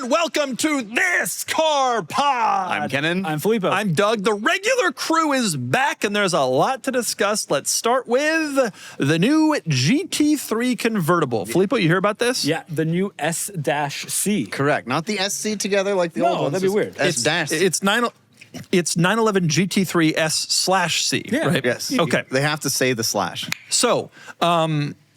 and welcome to This Car Pod. I'm Kennan. I'm Filippo. I'm Doug. The regular crew is back, and there's a lot to discuss. Let's start with the new GT3 convertible. Filippo, you hear about this? Yeah, the new S-C. Correct. Not the SC together like the old ones. That'd be weird. S-dash. It's 911 GT3 S/C, Yeah. right? Yes. Okay. They have to say the slash. So,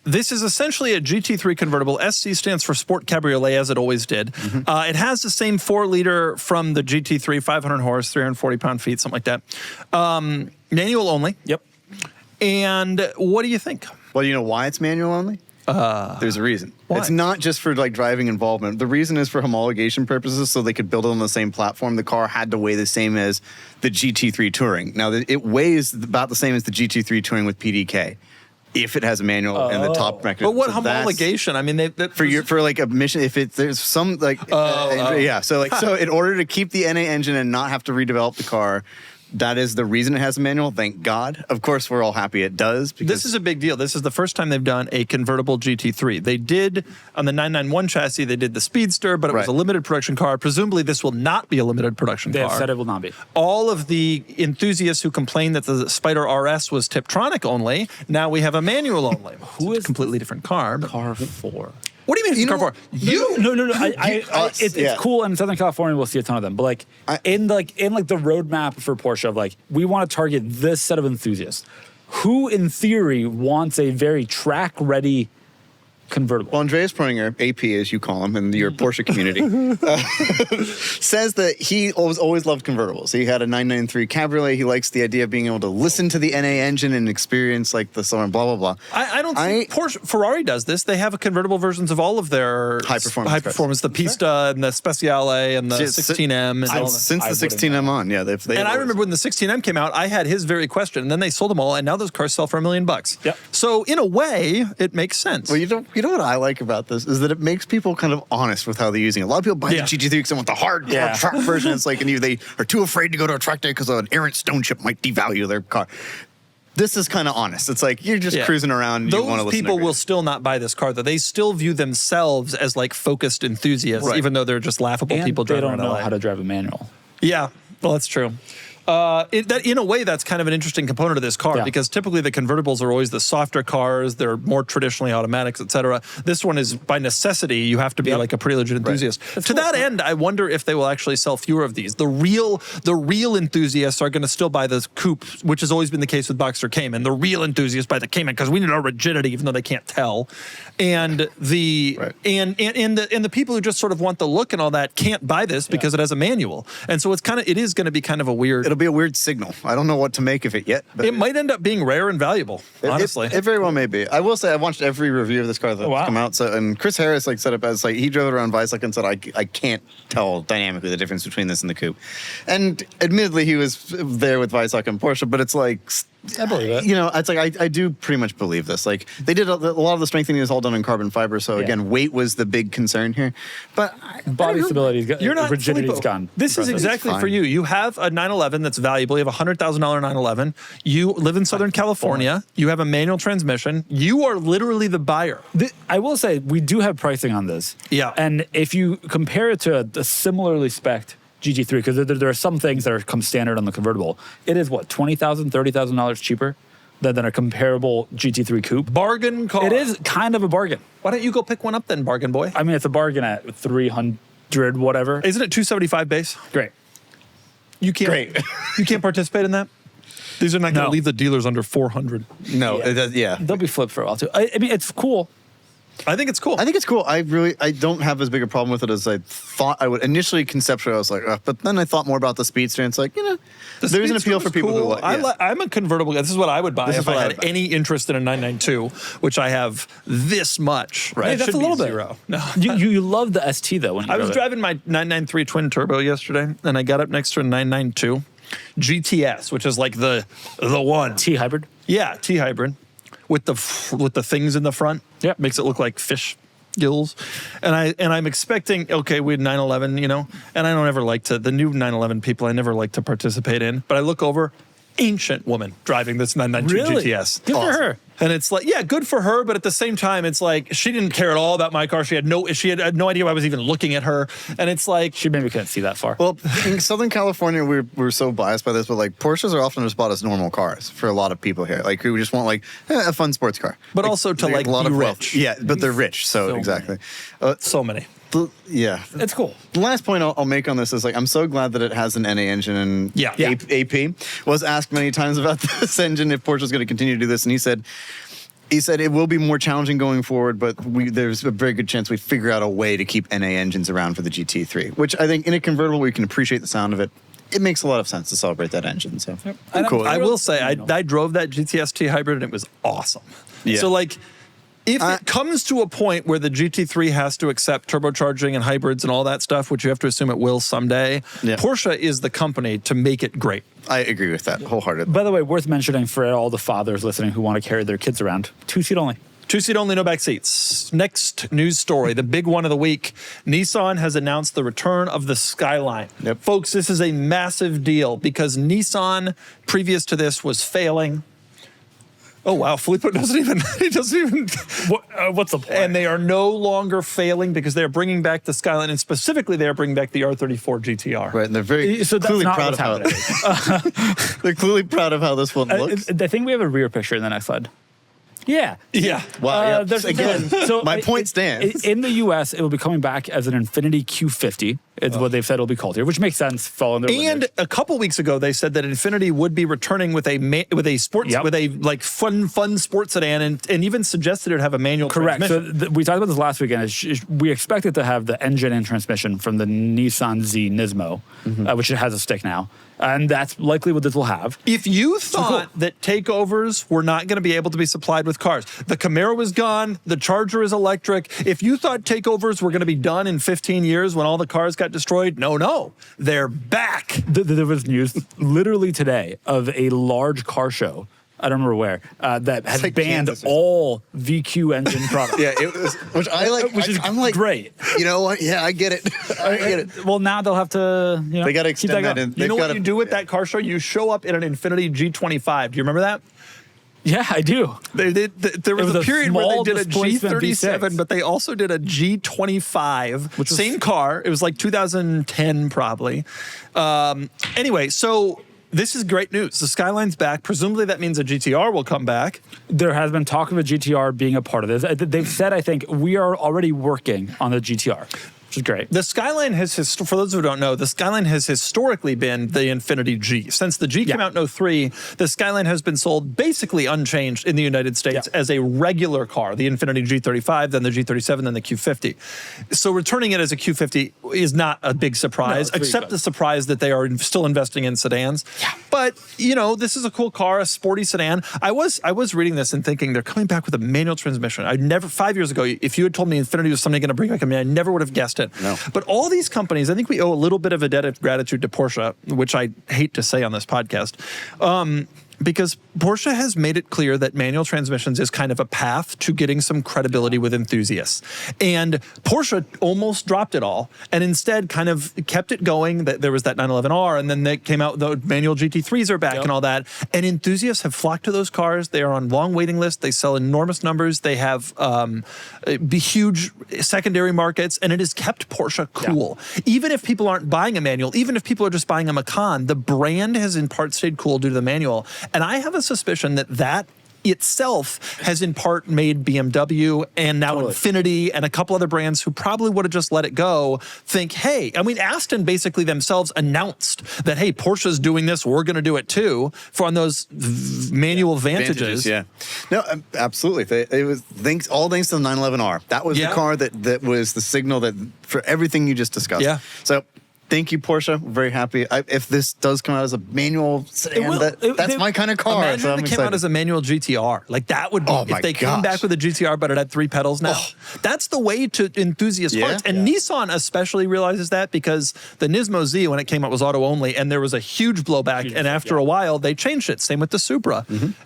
this is essentially a GT3 convertible. SC stands for Sport Cabriolet, as it always did. It has the same 4-liter from the GT3, 500 horse, 340 pound-feet, something like that. Manual only. Yep. And what do you think? Well, you know why it's manual only? There's a reason. Why? It's not just for like driving involvement. The reason is for homologation purposes, so they could build it on the same platform. The car had to weigh the same as the GT3 Touring. Now, it weighs about the same as the GT3 Touring with PDK, if it has a manual and the top mechanism. But what So that's- homologation? I mean, for like a mission, if there's some like yeah, so in order to keep the NA engine and not have to redevelop the car, that is the reason it has a manual. Thank God. Of course, we're all happy it does. Because this is a big deal. This is the first time they've done a convertible GT3. They did on the 991 chassis. They did the Speedster, but it was a limited production car. Presumably, this will not be a limited production They car. have said it will not be. All of the enthusiasts who complained that the Spider RS was Tiptronic only, now we have a manual only. Who It's is a completely different car. Car 4? What do you mean it's You a car know- 4? You? No. It's cool in Southern California. We'll see a ton of them. But like in the roadmap for Porsche of like we want to target this set of enthusiasts, who in theory wants a very track ready convertible. Well, Andreas Proninger, AP as you call him in your Porsche community, says that he always loved convertibles. He had a 993 Cabriolet. He likes the idea of being able to listen to the NA engine and experience like the song, blah, blah, blah. I don't think Ferrari does this. They have convertible versions of all of their high performance, the Pista and the Speciale and the 16M. And Since the 16M on, yeah. And I remember when the 16M came out, I had his very question, and then they sold them all, and now those cars sell for $1 million. Yep. So in a way, it makes sense. Well, you know what I like about this is that it makes people kind of honest with how they're using it. A lot of people buy the GT3 because they want the hardcore truck version. It's like, and they are too afraid to go to a track day because an errant stone chip might devalue their car. This is kind of honest. It's like you're just cruising around. And you want to Those listen people to will still not buy this car, though. They still view themselves as like focused enthusiasts, even though they're just laughable And people they driving don't around know LA. how to drive a manual. Yeah, well, that's true. In a way, that's kind of an interesting component of this car because typically the convertibles are always the softer cars. They're more traditionally automatics, et cetera. This one is by necessity. You have to be like a pretty legit enthusiast. To that end, I wonder if they will actually sell fewer of these. The real enthusiasts are going to still buy the Coupe, which has always been the case with Boxster Cayman. The real enthusiasts buy the Cayman because we need our rigidity, even though they can't tell. And the and the people who just sort of want the look and all that can't buy this because it has a manual. And so it is going to be kind of a weird. It'll be a weird signal. I don't know what to make of it yet. But it might end up being rare and valuable, honestly. It very well may be. I will say I watched every review of this car that's come out. So, and Chris Harris set up as he drove it around Weissach and said, I can't tell dynamically the difference between this and the Coupe. And admittedly, he was there with Weissach and Porsche, but it's like, I believe it. you know, it's like I do pretty much believe this. Like they did a lot of the strengthening is all done in carbon fiber. So again, weight was the big concern here. But Body stability, You're not rigidity's Filippo. gone. This is exactly for you. You have a 911 that's valuable. You have a $100,000 911. You live in Southern California. You have a manual transmission. You are literally the buyer. I will say we do have pricing on this. Yeah. And if you compare it to a similarly spec'd GT3, because there are some things that come standard on the convertible, it is what, $20,000, $30,000 cheaper than a comparable GT3 Coupe. Bargain car. It is kind of a bargain. Why don't you go pick one up then, bargain boy? I mean, it's a bargain at 300 whatever. Isn't it 275 base? Great. You can't. You can't participate in that. These are not going to No. leave the dealers under 400. no, They'll be flipped for a while too. I mean, it's cool. I think it's cool. I think it's cool. I don't have as big a problem with it as I thought I would. Initially, conceptually, I was like, but then I thought more about the Speedster, and it's like, there's an appeal for people who like. Yeah. I'm a convertible guy. This is what I would buy if I what I had would buy. any interest in a 992, which I have this much. Hey, It that's should a little be bit. zero. No. You love the ST though. When you I was drove it. driving my 993 twin turbo yesterday, and I got up next to a 992 GTS, which is like the one. T hybrid. Yeah, T hybrid with the things in the front. Yeah, makes it look like fish gills. And I'm expecting, we had 911, and I don't ever like to, the new 911 people, I never like to participate in, but I look over, ancient woman driving this 992 GTS. Good for her. And it's like, yeah, good for her, but at the same time, it's like she didn't care at all about my car. She had no idea why I was even looking at her. And it's like she maybe couldn't see that far. Well, in Southern California, we're so biased by this, but like Porsches are often just bought as normal cars for a lot of people here, like who just want like a fun sports car, but also to like a lot be of rich. Yeah, but they're rich, so exactly. So many. Yeah, it's cool. The last point I'll make on this is like I'm so glad that it has an NA engine and AP. Was asked many times about this engine if Porsche is going to continue to do this, and he said it will be more challenging going forward, but there's a very good chance we figure out a way to keep NA engines around for the GT3, which I think in a convertible we can appreciate the sound of it. It makes a lot of sense to celebrate that engine. So cool. I will say I drove that GTS-T hybrid and it was awesome. Yeah. So like, if it comes to a point where the GT3 has to accept turbocharging and hybrids and all that stuff, which you have to assume it will someday, Porsche is the company to make it great. I agree with that wholeheartedly. By the way, worth mentioning for all the fathers listening who want to carry their kids around, 2-seat only. 2-seat only, no back seats. Next news story, the big one of the week. Nissan has announced the return of the Skyline. Yep. Folks, this is a massive deal because Nissan, previous to this, was failing. Oh, wow. Filippo doesn't even... What's the point? And they are no longer failing because they're bringing back the Skyline, and specifically they're bringing back the R34 GTR. Right, and they're clearly proud of how... They're clearly proud of how this one looks. I think we have a rear picture in the next slide. Yeah. Yeah. Wow. Again, so my point stands. In the U.S., it will be coming back as an Infiniti Q50. It's what they've said it'll be called here, which makes sense following their And lineage. a couple weeks ago, they said that Infiniti would be returning with a sports with a like fun sports sedan, and even suggested it would have a manual transmission. So we talked about this last weekend. We expect it to have the engine and transmission from the Nissan Z Nismo, which it has a stick now. And that's likely what this will have. If you thought that takeovers were not going to be able to be supplied with cars, the Camaro is gone, the Charger is electric. If you thought takeovers were going to be done in 15 years when all the cars got destroyed, no, they're back. There was news literally today of a large car show, I don't remember where, that has banned all VQ engine products. Yeah, it was, which I like. Which is great. You know what? Yeah, I get it. I get it. Well, now they'll have to. They got to extend that in. You know what you do with that car show? You show up in an Infiniti G25. Do you remember that? Yeah, I do. There was a period where they did a G37, V6. but they also did a G25, which same car. It was like 2010 probably. Anyway, so this is great news. The Skyline's back. Presumably that means a GTR will come back. There has been talk of a GTR being a part of this. They've said, I think, we are already working on the GTR. Which is great. The Skyline has, for those who don't know, the Skyline has historically been the Infiniti G. Since the G came out in 03, the Skyline has been sold basically unchanged in the United States as a regular car. The Infiniti G35, then the G37, then the Q50. So returning it as a Q50 is not a big surprise, except the surprise that they are still investing in sedans. Yeah. But, you know, this is a cool car, a sporty sedan. I was reading this and thinking they're coming back with a manual transmission. 5 years ago, if you had told me Infiniti was something going to bring back, I never would have guessed it. No. But all these companies, I think we owe a little bit of a debt of gratitude to Porsche, which I hate to say on this podcast, because Porsche has made it clear that manual transmissions is kind of a path to getting some credibility with enthusiasts. And Porsche almost dropped it all and instead kind of kept it going. There was that 911R, and then they came out, the manual GT3s are back and all that. And enthusiasts have flocked to those cars. They are on long waiting lists. They sell enormous numbers. They have huge secondary markets, and it has kept Porsche cool. Yeah. Even if people aren't buying a manual, even if people are just buying a Macan, the brand has in part stayed cool due to the manual. And I have a suspicion that itself has in part made BMW and now Infiniti and a couple other brands who probably would have just let it go think, hey, I mean, Aston basically themselves announced that, hey, Porsche's doing this, we're going to do it too, on those manual Vantages. Yeah. No, absolutely. It was all thanks to the 911R. That was the car that was the signal that for everything you just discussed. Yeah. So thank you, Porsche. We're very happy. If this does come out as a manual sedan, that's my kind of car. Imagine so if it came out as a manual GTR. Like that would be, if they came back with a GTR, but it had 3 pedals now. That's the way to enthusiast hearts. And Nissan especially realizes that because the Nismo Z, when it came out, was auto only, and there was a huge blowback. And after a while, they changed it. Same with the Supra.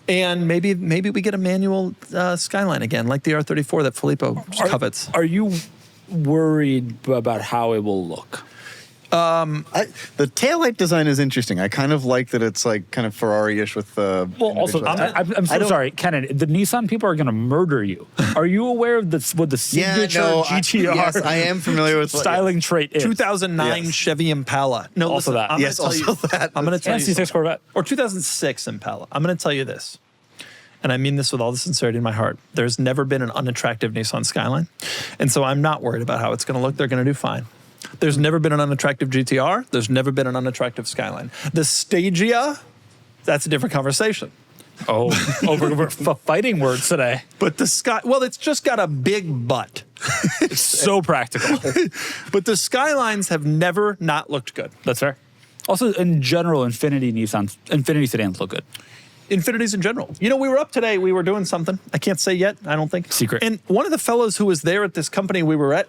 And maybe we get a manual Skyline again, like the R34 that Filippo covets. Are you worried about how it will look? The taillight design is interesting. I kind of like that it's like kind of Ferrari-ish with the. Well, also, I'm so sorry, Kennan. The Nissan people are going to murder you. Are you aware of this? What the signature GTR? Yes, I am familiar with styling trait is. 2009 Chevy Impala. No, also listen, that. I'm going to tell you. C6 Corvette. Or 2006 Impala. I'm going to tell you this. And I mean this with all the sincerity in my heart. There's never been an unattractive Nissan Skyline. And so I'm not worried about how it's going to look. They're going to do fine. There's never been an unattractive GTR. There's never been an unattractive Skyline. The Stagia, that's a different conversation. Oh, we're fighting words today. But the well, it's just got a big butt. It's so practical. But the Skylines have never not looked good. That's fair. Also, in general, Infiniti sedans look good. Infinities in general. You know, we were up today. We were doing something. I can't say yet. I don't think. Secret. And one of the fellows who was there at this company we were at,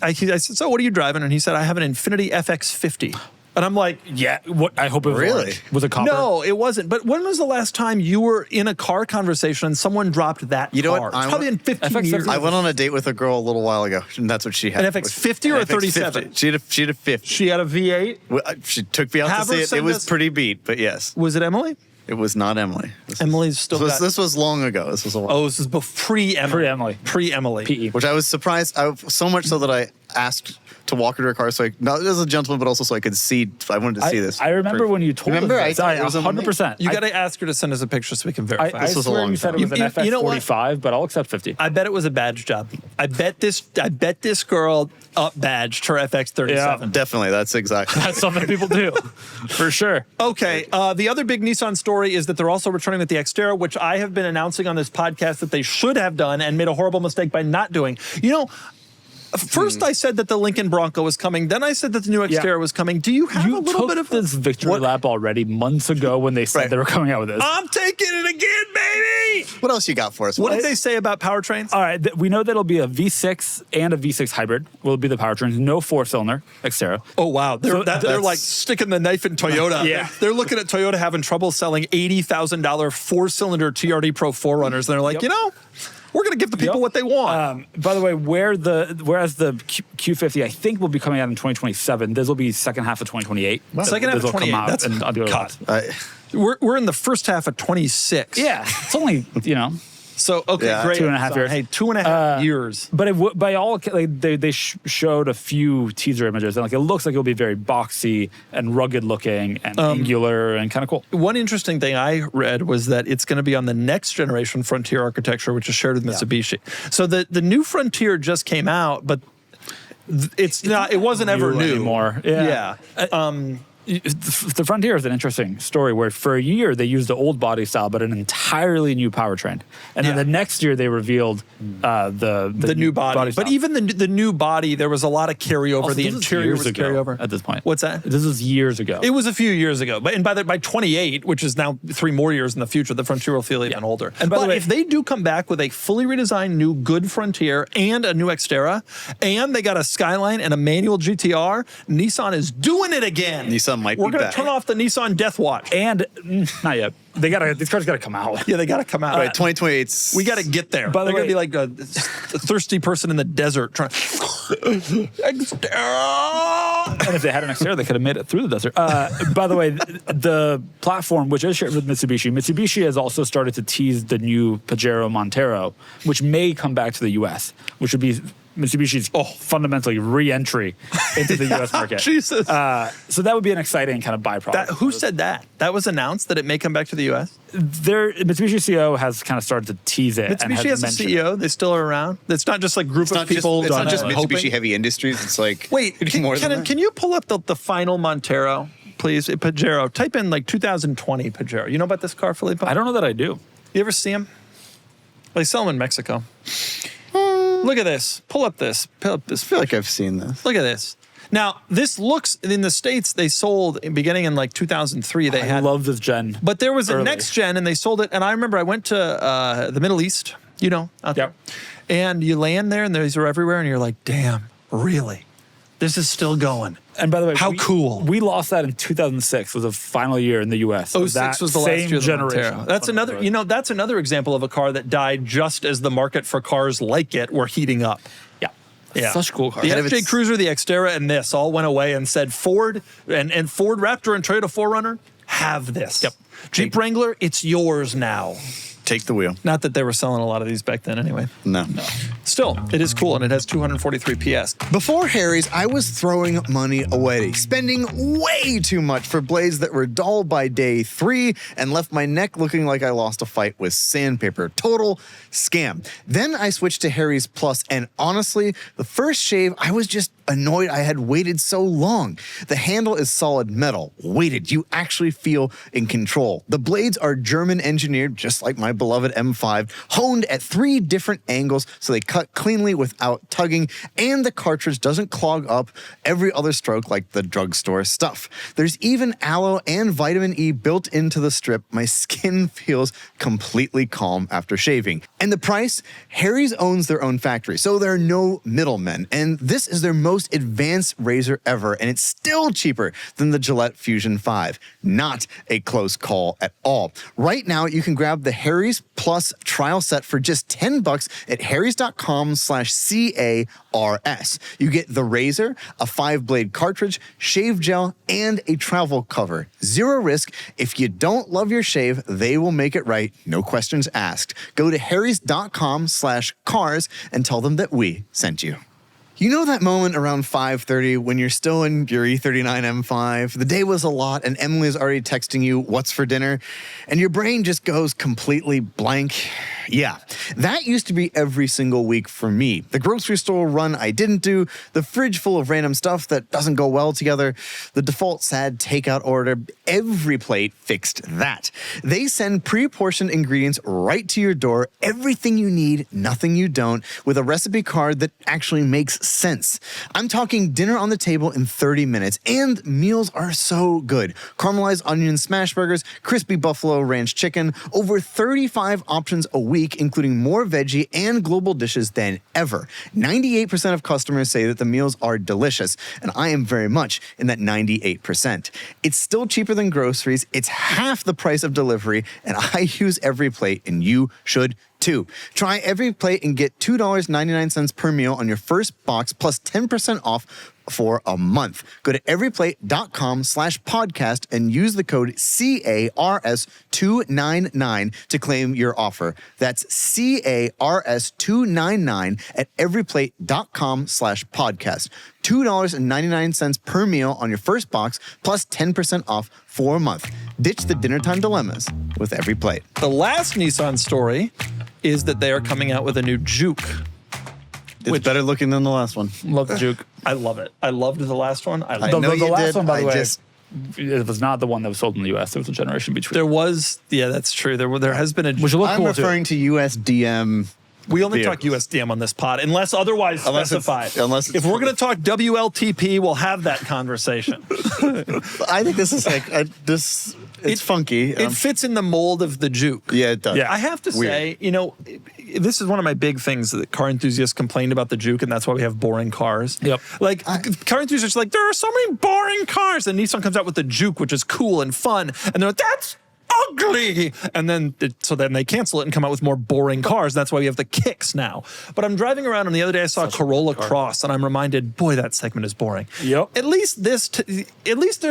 I said, so what are you driving? And he said, I have an Infiniti FX50. And I'm like, yeah, what? I hope it was really orange. Was it copper? No, it wasn't. But when was the last time you were in a car conversation and someone dropped that You know car? what? It's probably in 15 years. I went on a date with a girl a little while ago, and that's what she had. An FX50 or a 37? She had a 50. She had a V8? She took me out Have to her see it. It send was us- pretty beat, but yes. Was it Emily? It was not Emily. Emily's still This was long ago. This was a while. Oh, this is pre-Emily. Pre-Emily. Pre-Emily. PE. Which I was surprised, so much so that I asked to walk her to her car, so not as a gentleman, but also so I could see. I wanted to see this. I remember when you told Remember? us I- that. it was 100%. You got to ask her to send us a picture so we can verify. I This was a swear long you said time. it was an FX45, You know what? but I'll accept 50. I bet it was a badge job. I bet this girl up badged her FX37. Yeah. Definitely, that's exactly. That's something people do, for sure. Okay, the other big Nissan story is that they're also returning with the XTerra, which I have been announcing on this podcast that they should have done and made a horrible mistake by not doing. You know, first I said that the Lincoln Bronco was coming, then I said that the new XTerra was coming. Do you have a little bit of this victory lap already months ago when they said they were coming out with this? I'm taking it again, baby! What else you got for us? What did they say about powertrains? All right, we know that it'll be a V6 and a V6 hybrid will be the powertrains. No four-cylinder XTerra. Oh, wow. They're that's- like sticking the knife in Toyota. Yeah. They're looking at Toyota having trouble selling $80,000 four-cylinder TRD Pro 4Runners. And they're like, you know, we're going to give the people what they want. By the way, whereas the Q50 I think will be coming out in 2027, this will be second half of 2028. Wow. Second half of This will come 28. out That's and on the other God. lots. We're in the first half of 26. Yeah, it's only So, okay, Yeah. great. 2.5 years. Hey, 2.5 years. But by all, like they showed a few teaser images, and like it looks like it'll be very boxy and rugged looking and angular and kind of cool. One interesting thing I read was that it's going to be on the next generation Frontier architecture, which is shared with Mitsubishi. So the new Frontier just came out, but it's not. It wasn't ever new anymore. Yeah. The Frontier is an interesting story where for a year they used the old body style, but an entirely new powertrain. And then the next year they revealed the new body. style. But even the new body, there was a lot of carryover. Also, the this is interior years was ago carryover. at this point. What's that? This was years ago. It was a few years ago. But by 28, which is now 3 more years in the future, the Frontier will feel even older. And by the way, if they do come back with a fully redesigned new good Frontier and a new XTerra, and they got a Skyline and a manual GTR, Nissan is doing it again. Nissan might We're be gonna back. turn off the Nissan Death Watch. and not yet. These cars got to come out. Yeah, they got to come out. Right, 2028. We got to get there. By the They're going way- to be like a thirsty person in the desert trying. XTerra! And if they had an XTerra, they could have made it through the desert. By the way, the platform, which is shared with Mitsubishi has also started to tease the new Pajero Montero, which may come back to the U.S., which would be Mitsubishi's fundamentally re-entry into the U.S. market. Jesus. So that would be an exciting kind of byproduct. Who said that? That was announced that it may come back to the U.S.? Mitsubishi CEO has kind of started to tease it. and Mitsubishi has a mentioned CEO. They still are around. It's not just like group of people. It's not just hoping. Mitsubishi Heavy Industries. It's like Wait, more than Kennan, that. can you pull up the final Montero, please? Pajero. Type in like 2020 Pajero. You know about this car, Filippo? I don't know that I do. You ever see them? They sell them in Mexico. Look at this. Pull up this. Pull up this. I feel like I've seen this. Look at this. Now, this looks, in the States, they sold, beginning in like 2003, they I had. love this gen. But there was a early. next gen, and they sold it. And I remember I went to the Middle East, out there. And you land there, and these are everywhere, and you're like, damn, really? This is still going. And by the way, How cool. We lost that in 2006. Was the final year in the U.S. 06 was the last year of the generation. Montero. That's another example of a car that died just as the market for cars like it were heating up. Yeah. Yeah. Such cool cars. The FJ Cruiser, the XTerra, and this all went away and said Ford and Ford Raptor and Toyota 4Runner have this. Yep. Jeep Wrangler, it's yours now. Take the wheel. Not that they were selling a lot of these back then anyway. No. Still, it is cool, and it has 243 PS. Before Harry's, I was throwing money away, spending way too much for blades that were dull by day 3 and left my neck looking like I lost a fight with sandpaper. Total scam. Then I switched to Harry's Plus, and honestly, the first shave, I was just annoyed I had waited so long. The handle is solid metal. Weighted, you actually feel in control. The blades are German engineered, just like my beloved M5, honed at 3 different angles so they cut cleanly without tugging, and the cartridge doesn't clog up every other stroke like the drugstore stuff. There's even aloe and vitamin E built into the strip. My skin feels completely calm after shaving. And the price? Harry's owns their own factory, so there are no middlemen, and this is their most advanced razor ever, and it's still cheaper than the Gillette Fusion 5. Not a close call at all. Right now, you can grab the Harry's Plus trial set for just $10 at harrys.com/CARS. You get the razor, a 5-blade cartridge, shave gel, and a travel cover. Zero risk. If you don't love your shave, they will make it right. No questions asked. Go to harrys.com/cars and tell them that we sent you. You know that moment around 5:30 when you're still in your E39 M5, the day was a lot, and Emily's already texting you what's for dinner, and your brain just goes completely blank? Yeah, that used to be every single week for me. The grocery store run I didn't do, the fridge full of random stuff that doesn't go well together, the default sad takeout order, every plate fixed that. They send pre-portioned ingredients right to your door, everything you need, nothing you don't, with a recipe card that actually makes sense. I'm talking dinner on the table in 30 minutes, and meals are so good. Caramelized onion smash burgers, crispy buffalo ranch chicken, over 35 options a week, including more veggie and global dishes than ever. 98% of customers say that the meals are delicious, and I am very much in that 98%. It's still cheaper than groceries, it's half the price of delivery, and I use Every Plate, and you should too. Try Every Plate and get $2.99 per meal on your first box plus 10% off for a month. Go to everyplate.com/podcast and use the code CARS299 to claim your offer. That's CARS299 at everyplate.com/podcast. $2.99 per meal on your first box plus 10% off for a month. Ditch the dinnertime dilemmas with Every Plate. The last Nissan story is that they are coming out with a new Juke. It's better looking than the last one. Love the Juke. I love it. I loved the last one. I know the you last did. one, by the way, just it was not the one that was sold in the US. There was a generation between. There was, yeah, that's true. There has been a. Which look I'm cool referring to USDM. We only vehicles. talk USDM on this pod, unless otherwise specified. If we're going to talk WLTP, we'll have that conversation. I think this is like it's funky. It fits in the mold of the Juke. Yeah, it does. Yeah. I have to say, you know, this is one of my big things that car enthusiasts complained about the Juke, and that's why we have boring cars. Yep. Like, car enthusiasts are like, there are so many boring cars, and Nissan comes out with the Juke, which is cool and fun, and they're like, that's ugly, and then they cancel it and come out with more boring cars. That's why we have the Kicks now. But I'm driving around, and the other day I saw a Corolla Cross, and I'm reminded, boy, that segment is boring. Yep. At least there's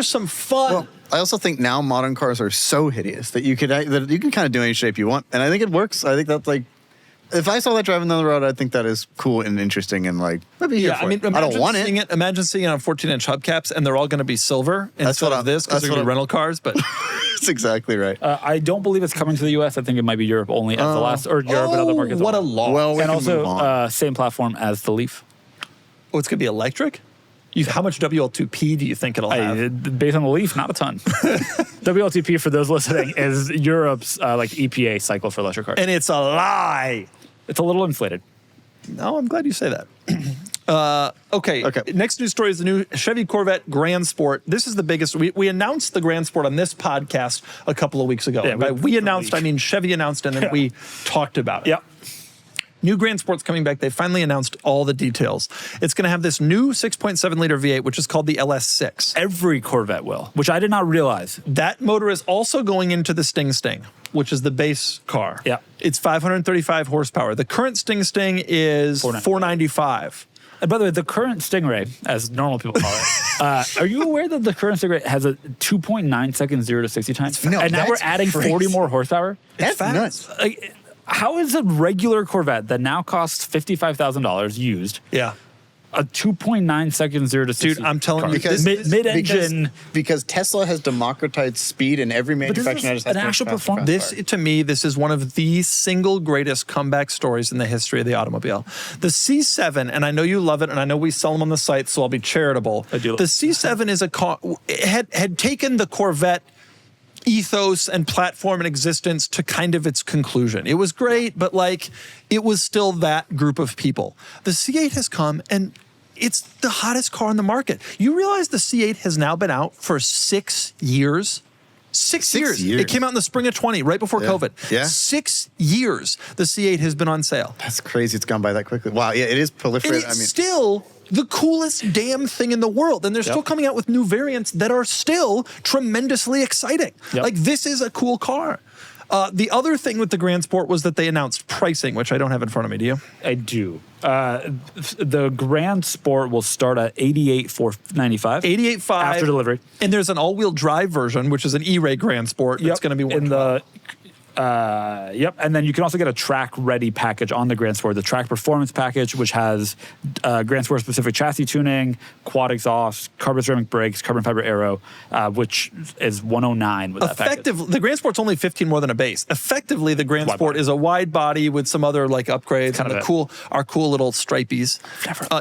some fun. Well, I also think now modern cars are so hideous that you can kind of do any shape you want, and I think it works. I think that's like, if I saw that driving down the road, I think that is cool and interesting and like, I'd be here for it. I don't want it. Imagine seeing it on 14-inch hubcaps, and they're all going to be silver instead of this because they're going to be rental cars. But that's exactly right. I don't believe it's coming to the US. I think it might be Europe only as the last, or Europe and other markets. What a loss. Well, we and can move also on. same platform as the Leaf. Oh, it's going to be electric? How much WL2P do you think it'll have? Based on the Leaf, not a ton. WLTP, for those listening, is Europe's like EPA cycle for electric cars. And it's a lie. It's a little inflated. No, I'm glad you say that. Okay. Next news story is the new Chevy Corvette Grand Sport. This is the biggest. We announced the Grand Sport on this podcast a couple of weeks ago. Yeah, By we announced, I mean Chevy announced, and then we talked about it. Yep. New Grand Sport's coming back. They finally announced all the details. It's going to have this new 6.7-liter V8, which is called the LS6. Every Corvette will, which I did not realize. That motor is also going into the Sting, which is the base car. Yeah. It's 535 horsepower. The current Sting is 495. And by the way, the current Stingray, as normal people call it, are you aware that the current Stingray has a 2.9 second 0 to 60 time? No, and now we're that's adding crazy. 40 more horsepower? That's nuts. Like, how is a regular Corvette that now costs $55,000 used? Yeah. A 2.9 second 0 to 60. Dude, I'm telling you, Because mid-engine. because Tesla has democratized speed, and every manufacturer is has an actual performance. This, to me, this is one of the single greatest comeback stories in the history of the automobile. The C7, and I know you love it, and I know we sell them on the site, so I'll be charitable. I do. The C7 is a car, had taken the Corvette ethos and platform and existence to kind of its conclusion. It was great, but like it was still that group of people. The C8 has come and it's the hottest car on the market. You realize the C8 has now been out for 6 years? 6 years. It came out in the spring of 20, right before COVID. Yeah. 6 years the C8 has been on sale. That's crazy. It's gone by that quickly. Wow. Yeah, it is proliferating. And it's still the coolest damn thing in the world. And they're still coming out with new variants that are still tremendously exciting. Yep. Like, this is a cool car. The other thing with the Grand Sport was that they announced pricing, which I don't have in front of me. Do you? I do. The Grand Sport will start at $88,495. $88,500 after delivery. And there's an all-wheel drive version, which is an E-Ray Grand Sport. That's going to be in the. And then you can also get a track ready package on the Grand Sport, the track performance package, which has Grand Sport specific chassis tuning, quad exhaust, carbon ceramic brakes, carbon fiber aero, which is $109 with that package. The Grand Sport's only 15 more than a base. Effectively, the Grand Sport is a wide body with some other like upgrades, kind and of our cool little stripies.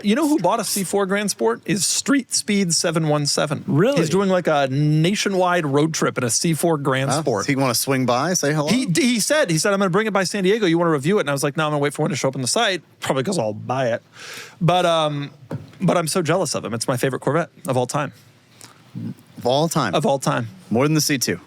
You know who bought a C4 Grand Sport? Is Street Speed 717. Really? He's doing like a nationwide road trip in a C4 Grand Sport. Does he want to swing by, say hello? He said, I'm going to bring it by San Diego. You want to review it? And I was like, no, I'm going to wait for one to show up on the site, probably because I'll buy it. But I'm so jealous of him. It's my favorite Corvette of all time. Of all time. Of all time. More than the C2.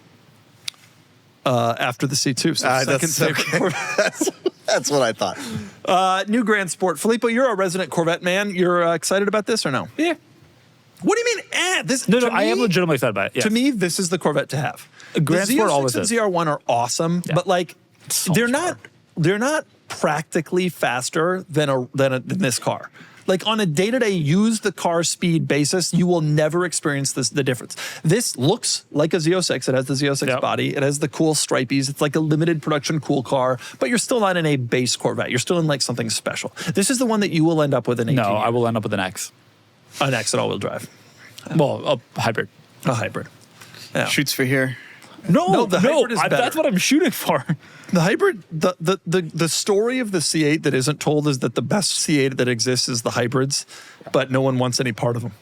After the C2. So That's okay. That's what I thought. New Grand Sport. Filippo, you're a resident Corvette man. You're excited about this or no? Yeah. What do you mean, This, No, I am legitimately excited about it. Yes. To me, this is the Corvette to have. Grand the Sport Z06 always and is. ZR1 are awesome, but like they're not practically faster than this car. Like on a day-to-day use the car speed basis, you will never experience the difference. This looks like a Z06. It has the Z06 body. It has the cool stripies. It's like a limited production cool car, but you're still not in a base Corvette. You're still in like something special. This is the one that you will end up with in 18 No, years. I will end up with an X. An X and all-wheel drive. Well, a hybrid. A hybrid. Yeah. Shoots for here. No, the hybrid is better. That's what I'm shooting for. The hybrid, the story of the C8 that isn't told is that the best C8 that exists is the hybrids, but no one wants any part of them.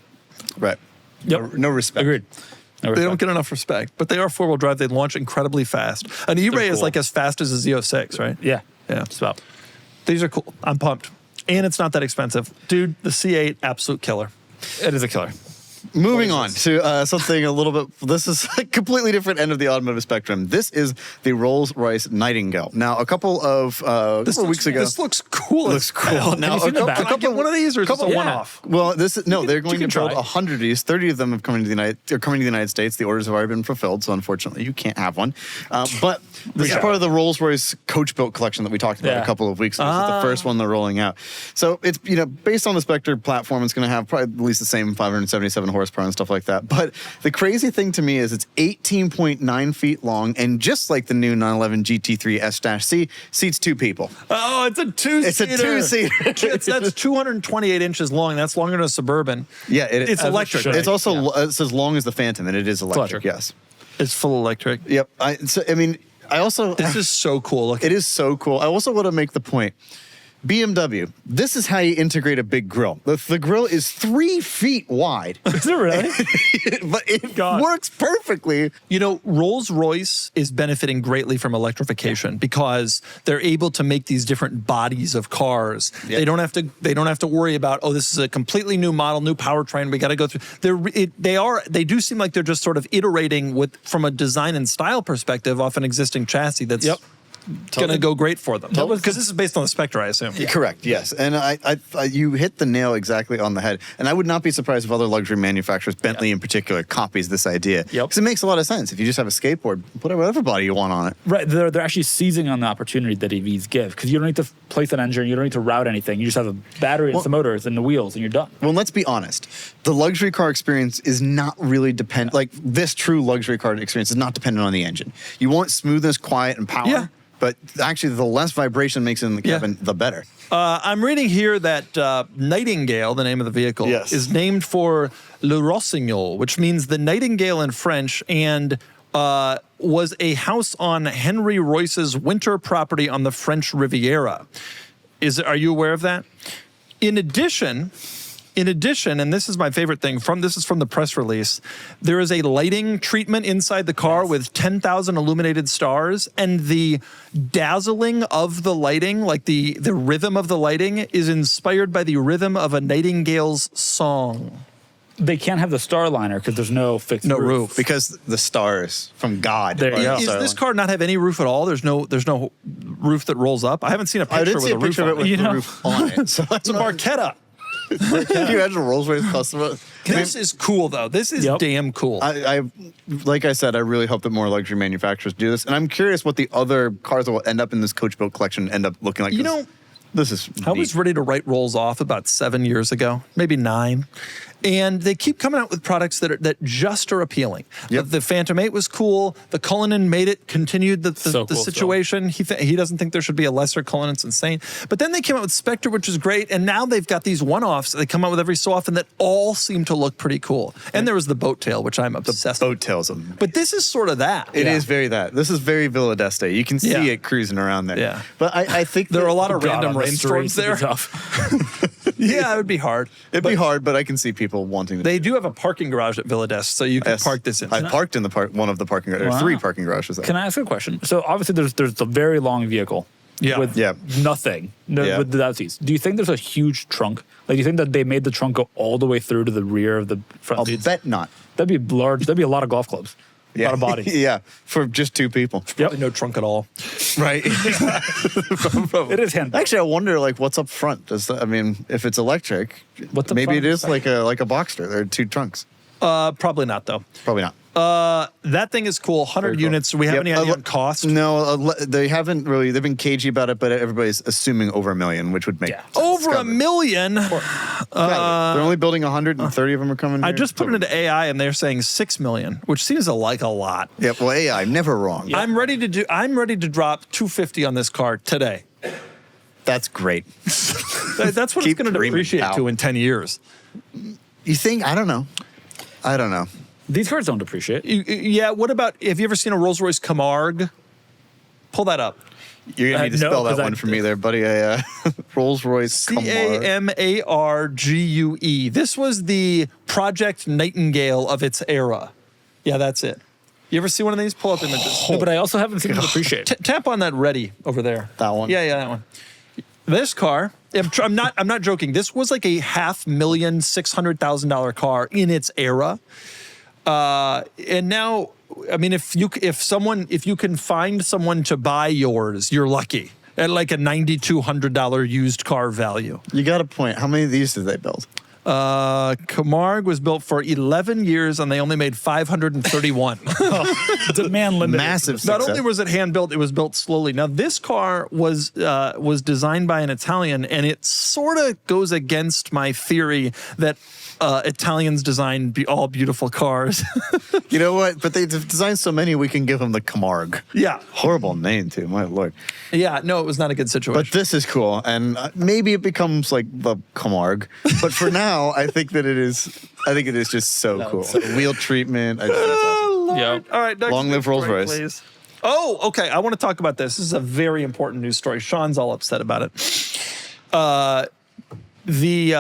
Right. Yep. No respect. Agreed. No They respect. don't get enough respect, but they are four-wheel drive. They launch incredibly fast. An E-Ray is cool. like as fast as a Z06, right? Yeah. Yeah. Just about. These are cool. I'm pumped. And it's not that expensive. Dude, the C8, absolute killer. It is a killer. Moving on to something a little bit, this is a completely different end of the automotive spectrum. This is the Rolls-Royce Nightingale. Now, a couple of weeks ago. This looks cool. It looks cool. Now, you seen the back? Can I get one of these or is this a Yeah. one-off? Well, they're going to can build try. 100 of these. 30 of them have coming to the United States. The orders have already been fulfilled, so unfortunately you can't have one. But this is part of the Rolls-Royce coach-built collection that we talked about a couple of weeks ago. This is the first one they're rolling out. So it's based on the Spectre platform, it's going to have probably at least the same 577 horsepower and stuff like that. But the crazy thing to me is it's 18.9 feet long, and just like the new 911 GT3 SC, seats 2 people. Oh, it's a two-seater. It's a two-seater. That's 228 inches long. That's longer than a Suburban. Yeah, It's electric. It's also it's as long as the Phantom, and it is electric. Yes. It's full electric. Yep. I also This is so cool. Look, it is so cool. I also want to make the point. BMW, this is how you integrate a big grill. The grill is 3 feet wide. Is it really? But it works perfectly. You know, Rolls-Royce is benefiting greatly from electrification because they're able to make these different bodies of cars. Yep. They don't have to worry about, oh, this is a completely new model, new powertrain. We got to go through. They do seem like they're just sort of iterating from a design and style perspective off an existing chassis that's going to go great for them. Because this is based on the Spectre, I assume. Yeah. Correct, yes. And you hit the nail exactly on the head. And I would not be surprised if other luxury manufacturers, Bentley in particular, copies this idea. Because it makes a lot of sense. If you just have a skateboard, put whatever body you want on it. Right. They're actually seizing on the opportunity that EVs give. Because you don't need to place an engine, you don't need to route anything. You just have a battery and some motors and the wheels, and you're done. Well, let's be honest. The luxury car experience is not really dependent. Like, this true luxury car experience is not dependent on the engine. You want smoothness, quiet, and power. Yeah. But actually, the less vibration makes it in the cabin, the better. I'm reading here that Nightingale, the name of the vehicle, is named for Le Rossignol, which means the Nightingale in French, and was a house on Henry Royce's winter property on the French Riviera. Are you aware of that? In addition, and this is my favorite thing, this is from the press release, there is a lighting treatment inside the car with 10,000 illuminated stars, and the dazzling of the lighting, like the rhythm of the lighting, is inspired by the rhythm of a nightingale's song. They can't have the Starliner because there's no fixed roof. Because the stars from God. There you go. Does this car not have any roof at all? There's no roof that rolls up? I haven't seen a picture with a roof on it. The roof on it. So it's a Barchetta. Can you imagine a Rolls-Royce customer? This is cool, though. This is damn cool. Like I said, I really hope that more luxury manufacturers do this. And I'm curious what the other cars that will end up in this coach built collection end up looking like. This is I was ready to write Rolls off about 7 years ago, maybe 9. And they keep coming out with products that just are appealing. The Phantom 8 was cool. The Cullinan made it, continued the situation. He doesn't think there should be a lesser Cullinan. It's insane. But then they came out with Spectre, which is great. And now they've got these one-offs that they come out with every so often that all seem to look pretty cool. And there was the Boat Tail, which I'm obsessed with. Boat Tail's But this is sort of that. It is very that. This is very Villa d'Este. You can see it cruising around there. Yeah. But I think there are a lot of random rainstorms there. Yeah, it would be hard. It'd be hard, but I can see people wanting to. They do have a parking garage at Villa d'Este, so you can park this in. I parked in one of the parking garages. There's 3 parking garages there. Can I ask a question? So obviously there's a very long vehicle with nothing, without seats. Do you think there's a huge trunk? Like, do you think that they made the trunk go all the way through to the rear of the front seats? I'll bet not. That'd be large. That'd be a lot of golf clubs. A lot of bodies. Yeah, for just 2 people. Probably no trunk at all. Right. It is handbag. Actually, I wonder, like, what's up front? If it's electric, maybe it is like a Boxster. There are 2 trunks. Probably not, though. Probably not. That thing is cool. 100 units. Do we have any idea on cost? No, they haven't really. They've been cagey about it, but everybody's assuming over $1 million, which would make over $1 million. They're only building 130 of them are coming. I just put it into AI, and they're saying $6 million, which seems like a lot. Yeah, well, AI never wrong. I'm ready to drop $250 on this car today. That's great. That's what it's going to depreciate to in 10 years. You think? I don't know. These cars don't depreciate. Yeah, what about, have you ever seen a Rolls-Royce Camargue? Pull that up. You're going to need to spell that one for me there, buddy. Rolls-Royce Camargue. Camargue. This was the Project Nightingale of its era. Yeah, that's it. You ever see one of these? Pull up images. No, but I also haven't seen them depreciate. Tap on that ready over there. That one? Yeah, that one. This car, I'm not joking. This was like a $500,600,000 car in its era. And now, I mean, if you can find someone to buy yours, you're lucky at like a $9,200 used car value. You got a point. How many of these did they build? Camargue was built for 11 years and they only made 531. Demand limited. Massive success. Not only was it hand built, it was built slowly. Now this car was designed by an Italian, and it sort of goes against my theory that Italians design all beautiful cars. You know what? But they've designed so many, we can give them the Camargue. Yeah. Horrible name, too. My Lord. Yeah, no, it was not a good situation. But this is cool. And maybe it becomes like the Camargue. But for now, I think it is just so cool. Wheel treatment. All right. Long live Rolls-Royce. Please. Oh, okay. I want to talk about this. This is a very important news story. Sean's all upset about it. The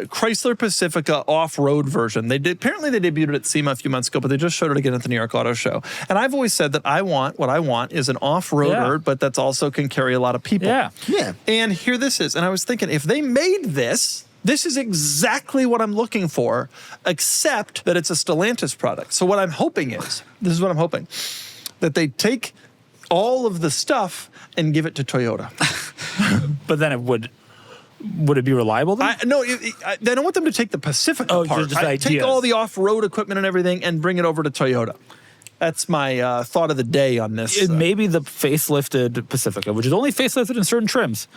Chrysler Pacifica off-road version. Apparently they debuted it at SEMA a few months ago, but they just showed it again at the New York Auto Show. And I've always said that what I want is an off-roader, but that's also can carry a lot of people. Yeah. And here this is. And I was thinking, if they made this is exactly what I'm looking for, except that it's a Stellantis product. So what I'm hoping is, that they take all of the stuff and give it to Toyota. But then would it be reliable then? No, I don't want them to take the Pacifica part. Just take all the off-road equipment and everything and bring it over to Toyota. That's my thought of the day on this. Maybe the facelifted Pacifica, which is only facelifted in certain trims,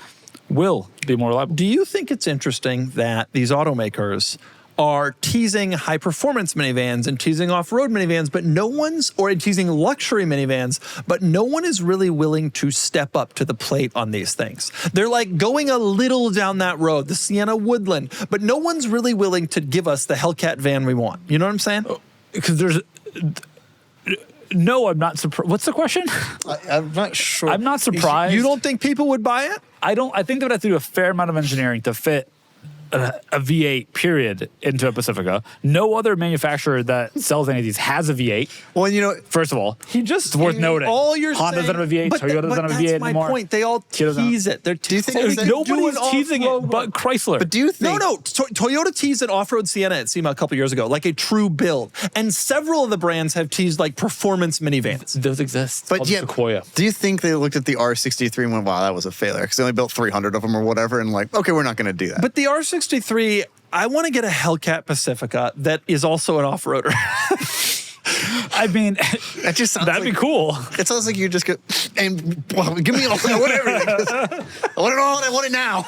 will be more reliable. Do you think it's interesting that these automakers are teasing high-performance minivans and teasing off-road minivans, but no one's, or teasing luxury minivans, but no one is really willing to step up to the plate on these things? They're like going a little down that road, the Sienna Woodland, but no one's really willing to give us the Hellcat van we want. You know what I'm saying? Because there's... No, I'm not surprised. What's the question? I'm not sure. I'm not surprised. You don't think people would buy it? I think they would have to do a fair amount of engineering to fit a V8 period into a Pacifica. No other manufacturer that sells any of these has a V8. Well, you know, first of all, it's worth noting. All you're Honda's saying, not a V8, Toyota's not a V8 that's my anymore. point. They all tease it. They're do you think nobody's teasing it but Chrysler? But do you think Toyota teased an off-road Sienna at SEMA a couple years ago, like a true build, and several of the brands have teased like performance minivans. Those exist. But yeah, Sequoia. Do you think they looked at the R63 and went, "Wow, that was a failure"? Because they only built 300 of them or whatever, and like, okay, we're not going to do that. But the R63. I want to get a Hellcat Pacifica that is also an off-roader. I mean, that just sounds that'd be cool. It sounds like you just go and give me all whatever. I want it all and I want it now.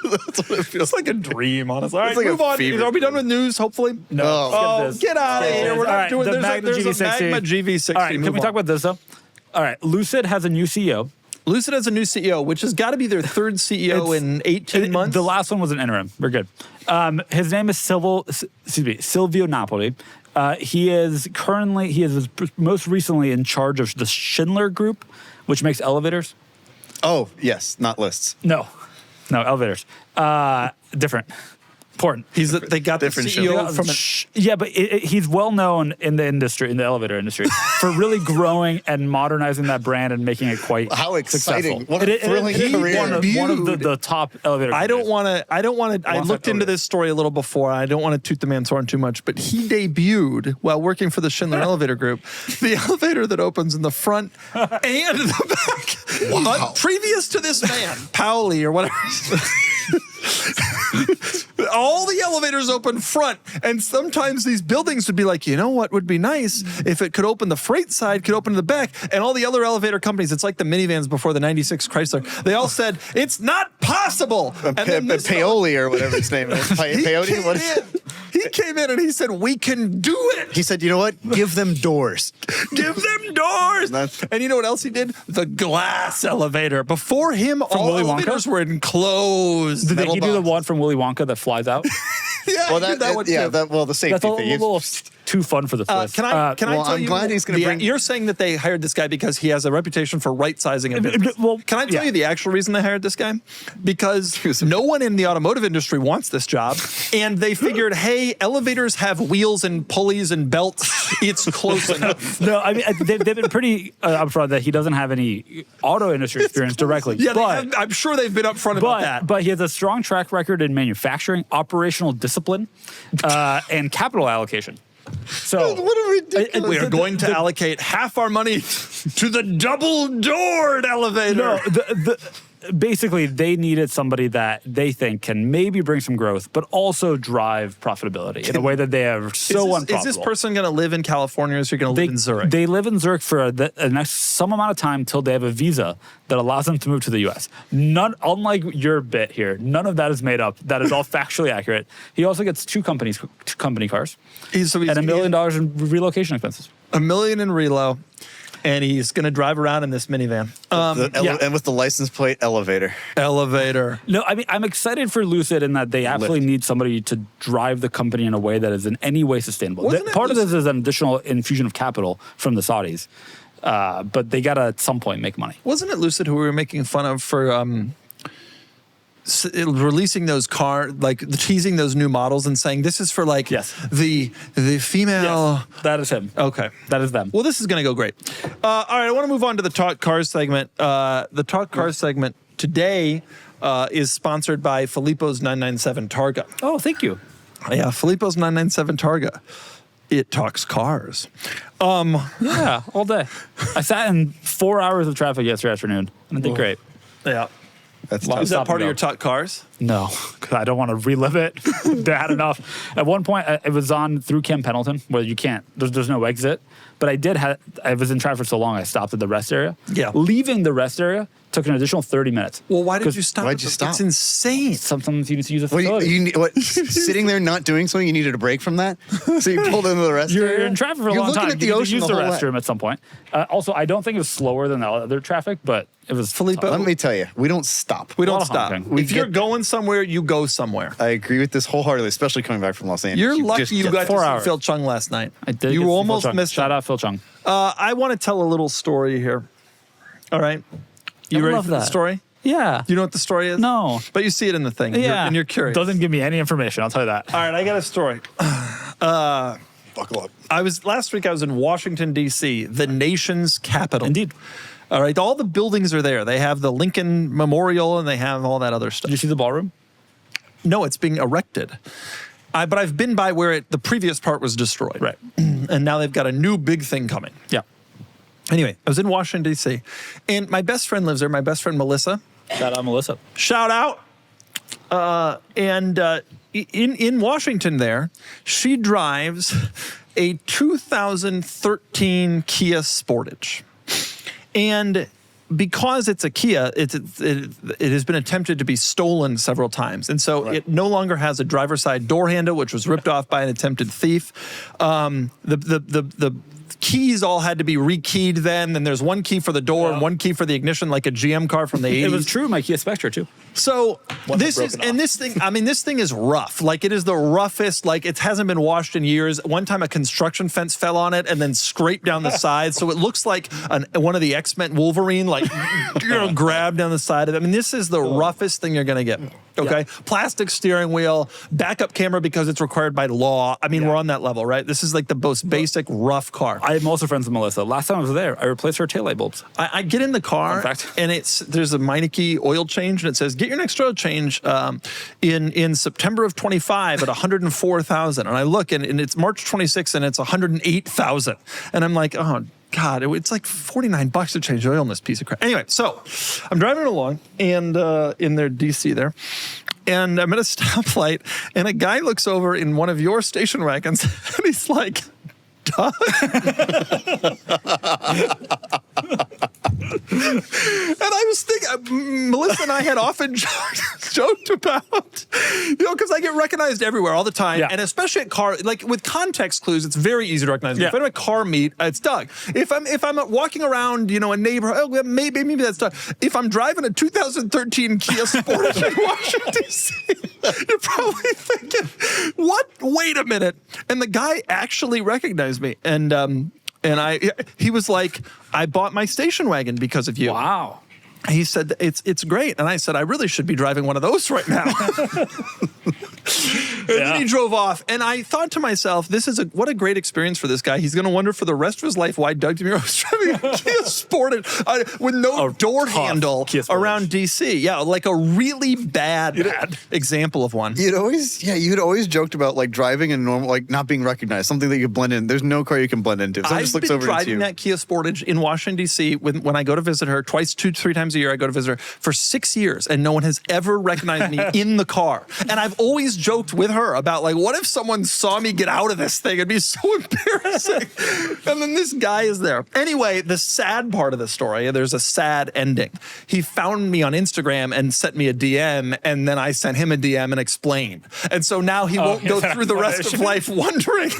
That's what it feels like. A dream, honestly. All right, like move on. Are we done with news? Hopefully. No. Get out of here. We're not doing the this. Magna There's a Magma GV60. All right, can we talk about this though? All right, Lucid has a new CEO. Lucid has a new CEO, which has got to be their third CEO in 18 months. The last one was an interim. We're good. His name is Silvio Napoli. He is most recently in charge of the Schindler Group, which makes elevators. Oh, yes, not lists. No, elevators. Different. Important. They got different the CEO from yeah, but he's well known in the industry, in the elevator industry, for really growing and modernizing that brand and making it quite how exciting! Successful. What a thrilling career! One of the top elevator. I don't want to. I looked into this story a little before. I don't want to toot the man's horn too much, but he debuted while working for the Schindler Elevator Group, the elevator that opens in the front and the back. Wow. Previous to this man, Paoli or whatever. All the elevators open front, and sometimes these buildings would be like, you know what would be nice if it could open the freight side, could open to the back, and all the other elevator companies, it's like the minivans before the 96 Chrysler, they all said, it's not possible. Paoli or whatever his name is. Peyote? What is it? He came in and he said, we can do it. He said, you know what? Give them doors. Give them doors. And you know what else he did? The glass elevator. Before him, all elevators were enclosed. Did he do the one from Willy Wonka that flies out? Yeah, well, that one too. The safety That's thing. A little too fun for the Swiss. Can I tell I'm you? glad he's going to bring. You're saying that they hired this guy because he has a reputation for right sizing a business. Well, can I tell you the actual reason they hired this guy? Because no one in the automotive industry wants this job, and they figured, hey, elevators have wheels and pulleys and belts. It's close enough. No, I mean they've been pretty upfront that he doesn't have any auto industry experience directly. Yeah, I'm sure they've been upfront about that. But he has a strong track record in manufacturing, operational discipline, and capital allocation. So what a ridiculous. We are going to allocate half our money to the double-doored elevator. No, basically, they needed somebody that they think can maybe bring some growth, but also drive profitability in a way that they are so unprofitable. Is this person going to live in California, or is he going to live in Zurich? They live in Zurich for some amount of time until they have a visa that allows them to move to the U.S. Unlike your bit here, none of that is made up. That is all factually accurate. He also gets two company cars and $1 million in relocation expenses. $1 million in relo. And he's going to drive around in this minivan. And with the license plate, elevator. No, I mean, I'm excited for Lucid in that they absolutely need somebody to drive the company in a way that is in any way sustainable. Part of this is an additional infusion of capital from the Saudis. But they got to, at some point, make money. Wasn't it Lucid who we were making fun of for releasing those teasing those new models and saying this is for the female? Yes, that is him. Okay, that is them. Well, this is going to go great. All right, I want to move on to the Talk Cars segment. The Talk Cars segment today is sponsored by Filippo's 997 Targa. Oh, thank you. Yeah, Filippo's 997 Targa. It talks cars. Yeah, all day. I sat in 4 hours of traffic yesterday afternoon, and I did great. Yeah. That's Well, tough. Is that part of your talk cars? No, because I don't want to relive it. Bad enough. At one point, it was on through Camp Pendleton, where you can't. There's no exit. But I was in traffic so long, I stopped at the rest area. Yeah. Leaving the rest area took an additional 30 minutes. Well, why did you stop? Why'd you stop? It's insane. Sometimes you need to use a What, facility. sitting there not doing something, you needed a break from that? So you pulled into the restroom? You're in traffic for a You're long looking time. at the You need to ocean use the the whole way. restroom at some point. Also, I don't think it was slower than the other traffic, but it was. Filippo, Let me tell you, we don't stop. we lot don't of stop. honking. If you're going somewhere, you go somewhere. I agree with this wholeheartedly, especially coming back from Los Angeles. You're lucky just you get got 4 to see hours. Phil Chung last night. I did. You get to see almost Phil Chung. missed Shout it. out Phil Chung. I want to tell a little story here. All right. You I ready love for the that. story? Yeah. You know what the story is? No. But you see it in the thing. Yeah. And you're curious. Doesn't give me any information. I'll tell you that. All right, I got a story. Buckle up. Last week I was in Washington, D.C., the nation's capital. Indeed. All right, all the buildings are there. They have the Lincoln Memorial and they have all that other stuff. Did you see the ballroom? No, it's being erected. But I've been by where the previous part was destroyed. Right. And now they've got a new big thing coming. Yeah. Anyway, I was in Washington, D.C., and my best friend lives there, my best friend Melissa. Shout out Melissa. Shout out. In Washington there, she drives a 2013 Kia Sportage. And because it's a Kia, it has been attempted to be stolen several times. And so it no longer has a driver's side door handle, which was ripped off by an attempted thief. The keys all had to be rekeyed then. And there's one key for the door and one key for the ignition, like a GM car from the 80s. It was true, my Kia Spectre, too. So this is, broken off. and this thing, I mean, this thing is rough. Like it is the roughest, like it hasn't been washed in years. One time a construction fence fell on it and then scraped down the side. So it looks like one of the X-Men Wolverine, like, grabbed down the side of it. I mean, this is the roughest thing you're going to get. Okay. Yeah. Plastic steering wheel, backup camera because it's required by law. I mean, we're on that level, right? This is like the most basic rough car. I'm also friends with Melissa. Last time I was there, I replaced her taillight bulbs. I get in the car and there's a Meineke oil change and it says, get your next oil change in September of 25 at 104,000. And I look and it's March 26 and it's 108,000. And I'm like, oh, God, it's like $49 to change oil in this piece of crap. Anyway, so I'm driving along and in their DC there. And I'm at a stoplight and a guy looks over in one of your station wagons and he's like, Doug? And I was thinking, Melissa and I had often joked about, because I get recognized everywhere all the time. And especially at car, like with context clues, it's very easy to recognize me. If I'm at a car meet, it's Doug. If I'm walking around, a neighborhood, oh, maybe that's Doug. If I'm driving a 2013 Kia Sportage in Washington, D.C., you're probably thinking, what? Wait a minute. And the guy actually recognized me. And he was like, I bought my station wagon because of you. Wow. He said, it's great. And I said, I really should be driving one of those right now. And then he drove off. And I thought to myself, what a great experience for this guy. He's going to wonder for the rest of his life why Doug DeMuro was driving a Kia Sportage with no door handle around DC. Yeah, like a really bad example of one. You'd always joked about like driving and normal, like not being recognized, something that you blend in. There's no car you can blend into. Someone just looks over I've been driving that Kia Sportage in Washington, D.C. when I go to visit her, 2-3 times a year I go to visit her, for 6 years, and no one has ever recognized me in the car. And I've always joked with her about, like, what if someone saw me get out of this thing? It'd be so embarrassing. And then this guy is there. Anyway, the sad part of the story, there's a sad ending. He found me on Instagram and sent me a DM, and then I sent him a DM and explained. And so now he won't go through the rest of life wondering.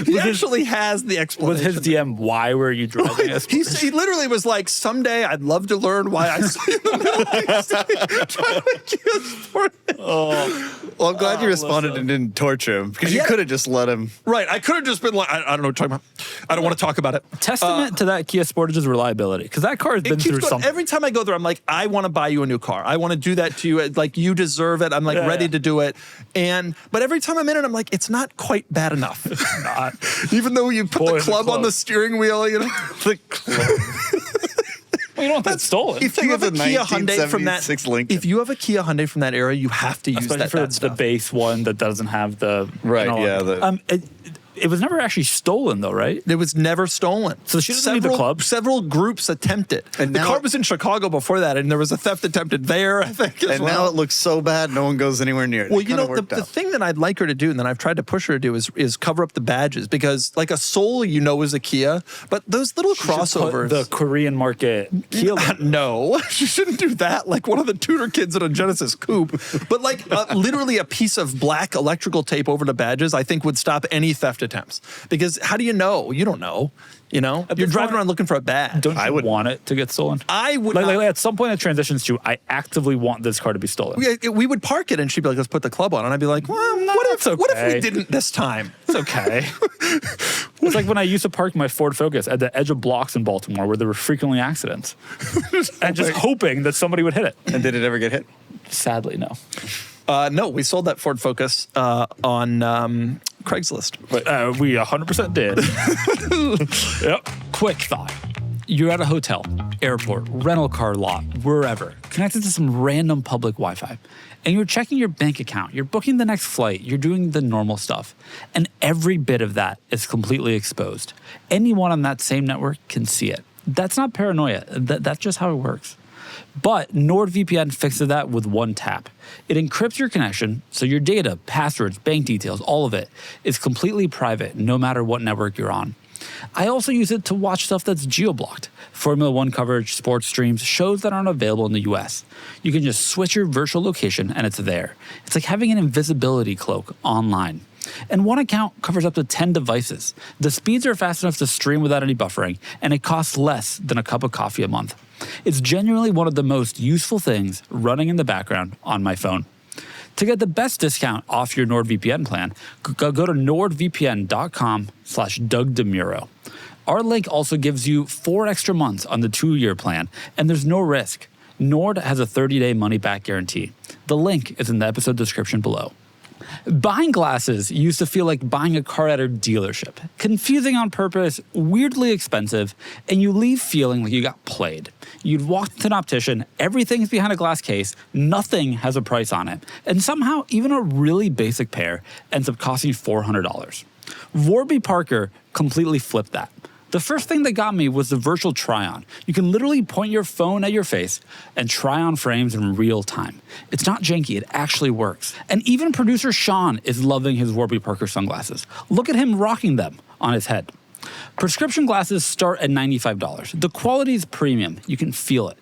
He actually has the explanation. With his DM, why were you driving us? He literally was like, someday I'd love to learn why I stay in the middle of the trying to Kia Sportage. Well, I'm glad you responded and didn't torture him, because you could have just let him. Right. I could have just been like, I don't know what you're talking about. I don't want to talk about it. Testament to that Kia Sportage's reliability, because that car has been through something. Every time I go there, I'm like, I want to buy you a new car. I want to do that to you. Like, you deserve it. I'm like ready to do it. But every time I'm in it, I'm like, it's not quite bad enough. Not. Even though you put the club on the steering wheel, the club. Well, you don't want that stolen. If you have a Kia Hyundai from that, Lincoln. if you have a Kia Hyundai from that era, you have to use Especially that for the base one that doesn't have the Right. It was never actually stolen, though, right? It was never stolen. So she doesn't need the club. Several groups attempted. And the car was in Chicago before that, and there was a theft attempted there, I think, as well. Now it looks so bad, no one goes anywhere near it. Well, you know, the thing that I'd like her to do, and that I've tried to push her to do, is cover up the badges. Because, like, a Soul, is a Kia, but those little crossovers. The Korean market Kia. No, she shouldn't do that like one of the tutor kids in a Genesis Coupe. But, like, literally a piece of black electrical tape over the badges, I think would stop any theft attempts. Because how do you know? You don't know. You know, you're driving around looking for a badge. Don't you want it to get stolen? I would. Like at some point it transitions to, I actively want this car to be stolen. We would park it and she'd be like, let's put the club on. And I'd be like, well, what if we didn't this time? It's okay. It's like when I used to park my Ford Focus at the edge of blocks in Baltimore where there were frequently accidents. And just hoping that somebody would hit it. And did it ever get hit? Sadly, no. No, we sold that Ford Focus on Craigslist. We 100% did. Yep. Quick thought. You're at a hotel, airport, rental car lot, wherever, connected to some random public Wi-Fi, and you're checking your bank account, you're booking the next flight, you're doing the normal stuff, and every bit of that is completely exposed. Anyone on that same network can see it. That's not paranoia. That's just how it works. But NordVPN fixes that with one tap. It encrypts your connection, so your data, passwords, bank details, all of it is completely private, no matter what network you're on. I also use it to watch stuff that's geo-blocked. Formula One coverage, sports streams, shows that aren't available in the US. You can just switch your virtual location and it's there. It's like having an invisibility cloak online. And one account covers up to 10 devices. The speeds are fast enough to stream without any buffering, and it costs less than a cup of coffee a month. It's genuinely one of the most useful things running in the background on my phone. To get the best discount off your NordVPN plan, go to nordvpn.com/Doug DeMuro. Our link also gives you 4 extra months on the 2-year plan, and there's no risk. Nord has a 30-day money-back guarantee. The link is in the episode description below. Buying glasses used to feel like buying a car at a dealership. Confusing on purpose, weirdly expensive, and you leave feeling like you got played. You'd walk to an optician, everything's behind a glass case, nothing has a price on it, and somehow even a really basic pair ends up costing $400. Warby Parker completely flipped that. The first thing that got me was the virtual try-on. You can literally point your phone at your face and try on frames in real time. It's not janky, it actually works. And even producer Sean is loving his Warby Parker sunglasses. Look at him rocking them on his head. Prescription glasses start at $95. The quality is premium, you can feel it.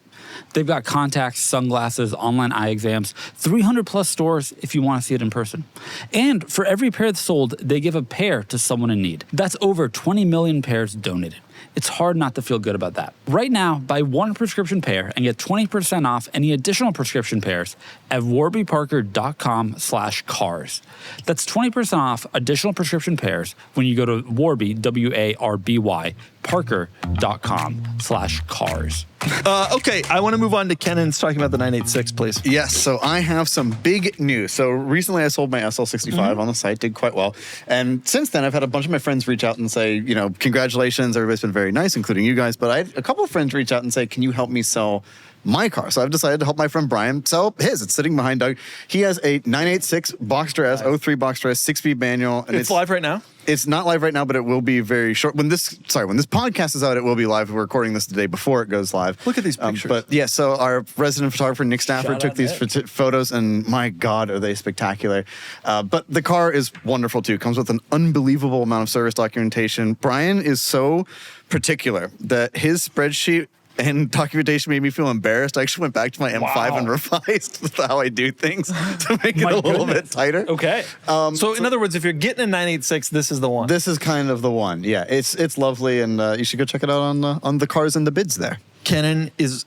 They've got contacts, sunglasses, online eye exams, 300 plus stores if you want to see it in person. And for every pair that's sold, they give a pair to someone in need. That's over 20 million pairs donated. It's hard not to feel good about that. Right now, buy 1 prescription pair and get 20% off any additional prescription pairs at warbyparker.com/cars. That's 20% off additional prescription pairs when you go to Warby, W-A-R-B-Y, parker.com/cars. Okay, I want to move on to Kennan's talking about the 986, please. Yes, so I have some big news. So recently I sold my SL65 on the site, did quite well. And since then, I've had a bunch of my friends reach out and say, congratulations, everybody's been very nice, including you guys. But I had a couple of friends reach out and say, can you help me sell my car? So I've decided to help my friend Brian sell his. It's sitting behind Doug. He has a 986 Boxster S, 03 Boxster S, 6-speed manual. And it's live right now? It's not live right now, but it will be very short. When this podcast is out, it will be live. We're recording this the day before it goes live. Look at these pictures. But yeah, so our resident photographer, Nick Stafford, took these photos, and my God, are they spectacular. But the car is wonderful too. Comes with an unbelievable amount of service documentation. Brian is so particular that his spreadsheet and documentation made me feel embarrassed. I actually went back to my M5 and revised how I do things to make it a little bit tighter. Okay. So in other words, if you're getting a 986, this is the one. This is kind of the one. Yeah, it's lovely, and you should go check it out on the cars and the bids there. Kennan is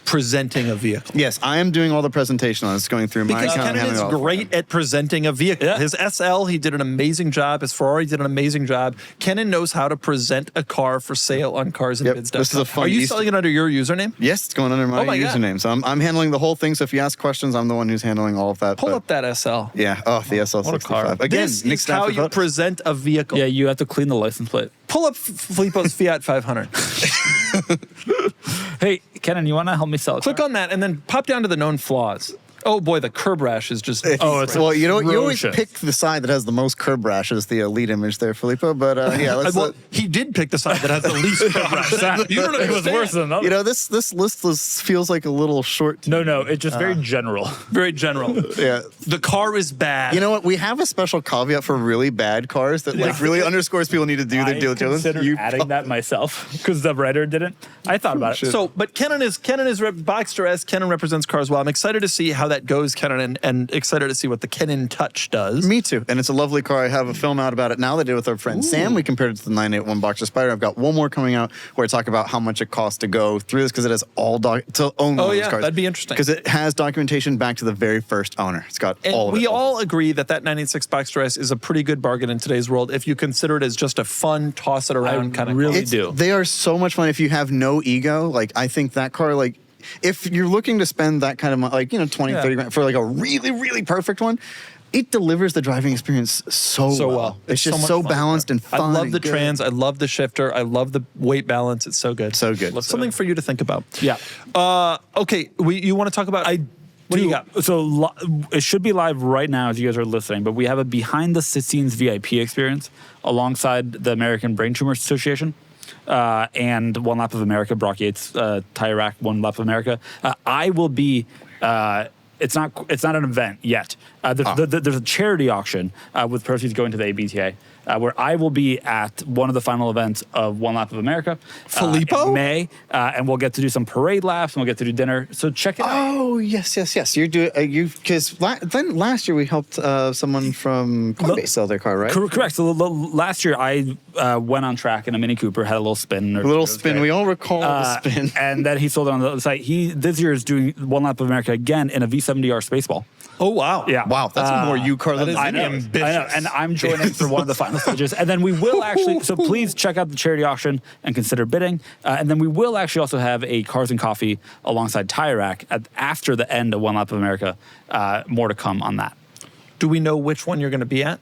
presenting a vehicle. Yes, I am doing all the presentation on it. It's going through my account. Because Kennan is great at presenting a vehicle. Yeah. His SL, he did an amazing job. His Ferrari did an amazing job. Kennan knows how to present a car for sale on carsandbids.com. This is a fun. Are you selling it under your username? Yes, it's going under my username. So I'm handling the whole thing. So if you ask questions, I'm the one who's handling all of that. Pull up that SL. Yeah. Oh, the SL65. What a car. Again, this is how you present a vehicle. Yeah, you have to clean the license plate. Pull up Filippo's Fiat 500. Hey, Kennan, you want to help me sell it? Click on that and then pop down to the known flaws. Oh boy, the curb rash is just. It's well, you know, you always atrocious. pick the side that has the most curb rash as the lead image there, Filippo. But yeah, let's. Well, he did pick the side that has the least curb rash. You don't It was understand. worse than another. you know, this list feels like a little short. No, it's just very general. Very general. Yeah. The car is bad. You know what? We have a special caveat for really bad cars that like really underscores people need to do their due I diligence. considered adding that myself because the writer didn't. I thought about it. So, but Kennan is Boxster S. Kennan represents cars well. I'm excited to see how that goes, Kennan, and excited to see what the Kennan Touch does. Me too. And it's a lovely car. I have a film out about it now that I did with our friend Sam. We compared it to the 981 Boxster Spider. I've got one more coming out where I talk about how much it costs to go through this because it has all to own one of these cars. That'd be interesting. Because it has documentation back to the very first owner. It's got And all of it. we all agree that 986 Boxster S is a pretty good bargain in today's world if you consider it as just a fun, toss it around kind of really car. do. They are so much fun if you have no ego. Like, I think that car, like, if you're looking to spend that kind of money, like, 20, 30 grand for like a really, really perfect one, it delivers the driving experience so well. It's just much so fun. balanced and fun. I love and the good. trans. I love the shifter. I love the weight balance. It's so good. So good. Something for you to think about. Yeah. Okay. You want to talk about? What do you got? So it should be live right now as you guys are listening, but we have a behind the scenes VIP experience alongside the American Brain Tumor Association and One Lap of America, Brock Yates, Tire Rack, One Lap of America. I will be. It's not an event yet. There's a charity auction with proceeds going to the ABTA. Where I will be at one of the final events of One Lap of America, Filippo? in May, and we'll get to do some parade laps and we'll get to do dinner. So check it out. Oh yes. You're doing because then last year we helped someone from Corvette sell their car, right? Correct. So last year I went on track in a Mini Cooper, had a little spin. A little spin. We all recall the spin. And then he sold it on the other site. This year is doing One Lap of America again in a V70R Spaceball. Oh wow. Yeah. Wow, that's more you car than I know, and I'm joining for one of the final stages. And then we will actually, so please check out the charity auction and consider bidding. And then we will actually also have a Cars and Coffee alongside Tire Rack after the end of One Lap of America. More to come on that. Do we know which one you're going to be at?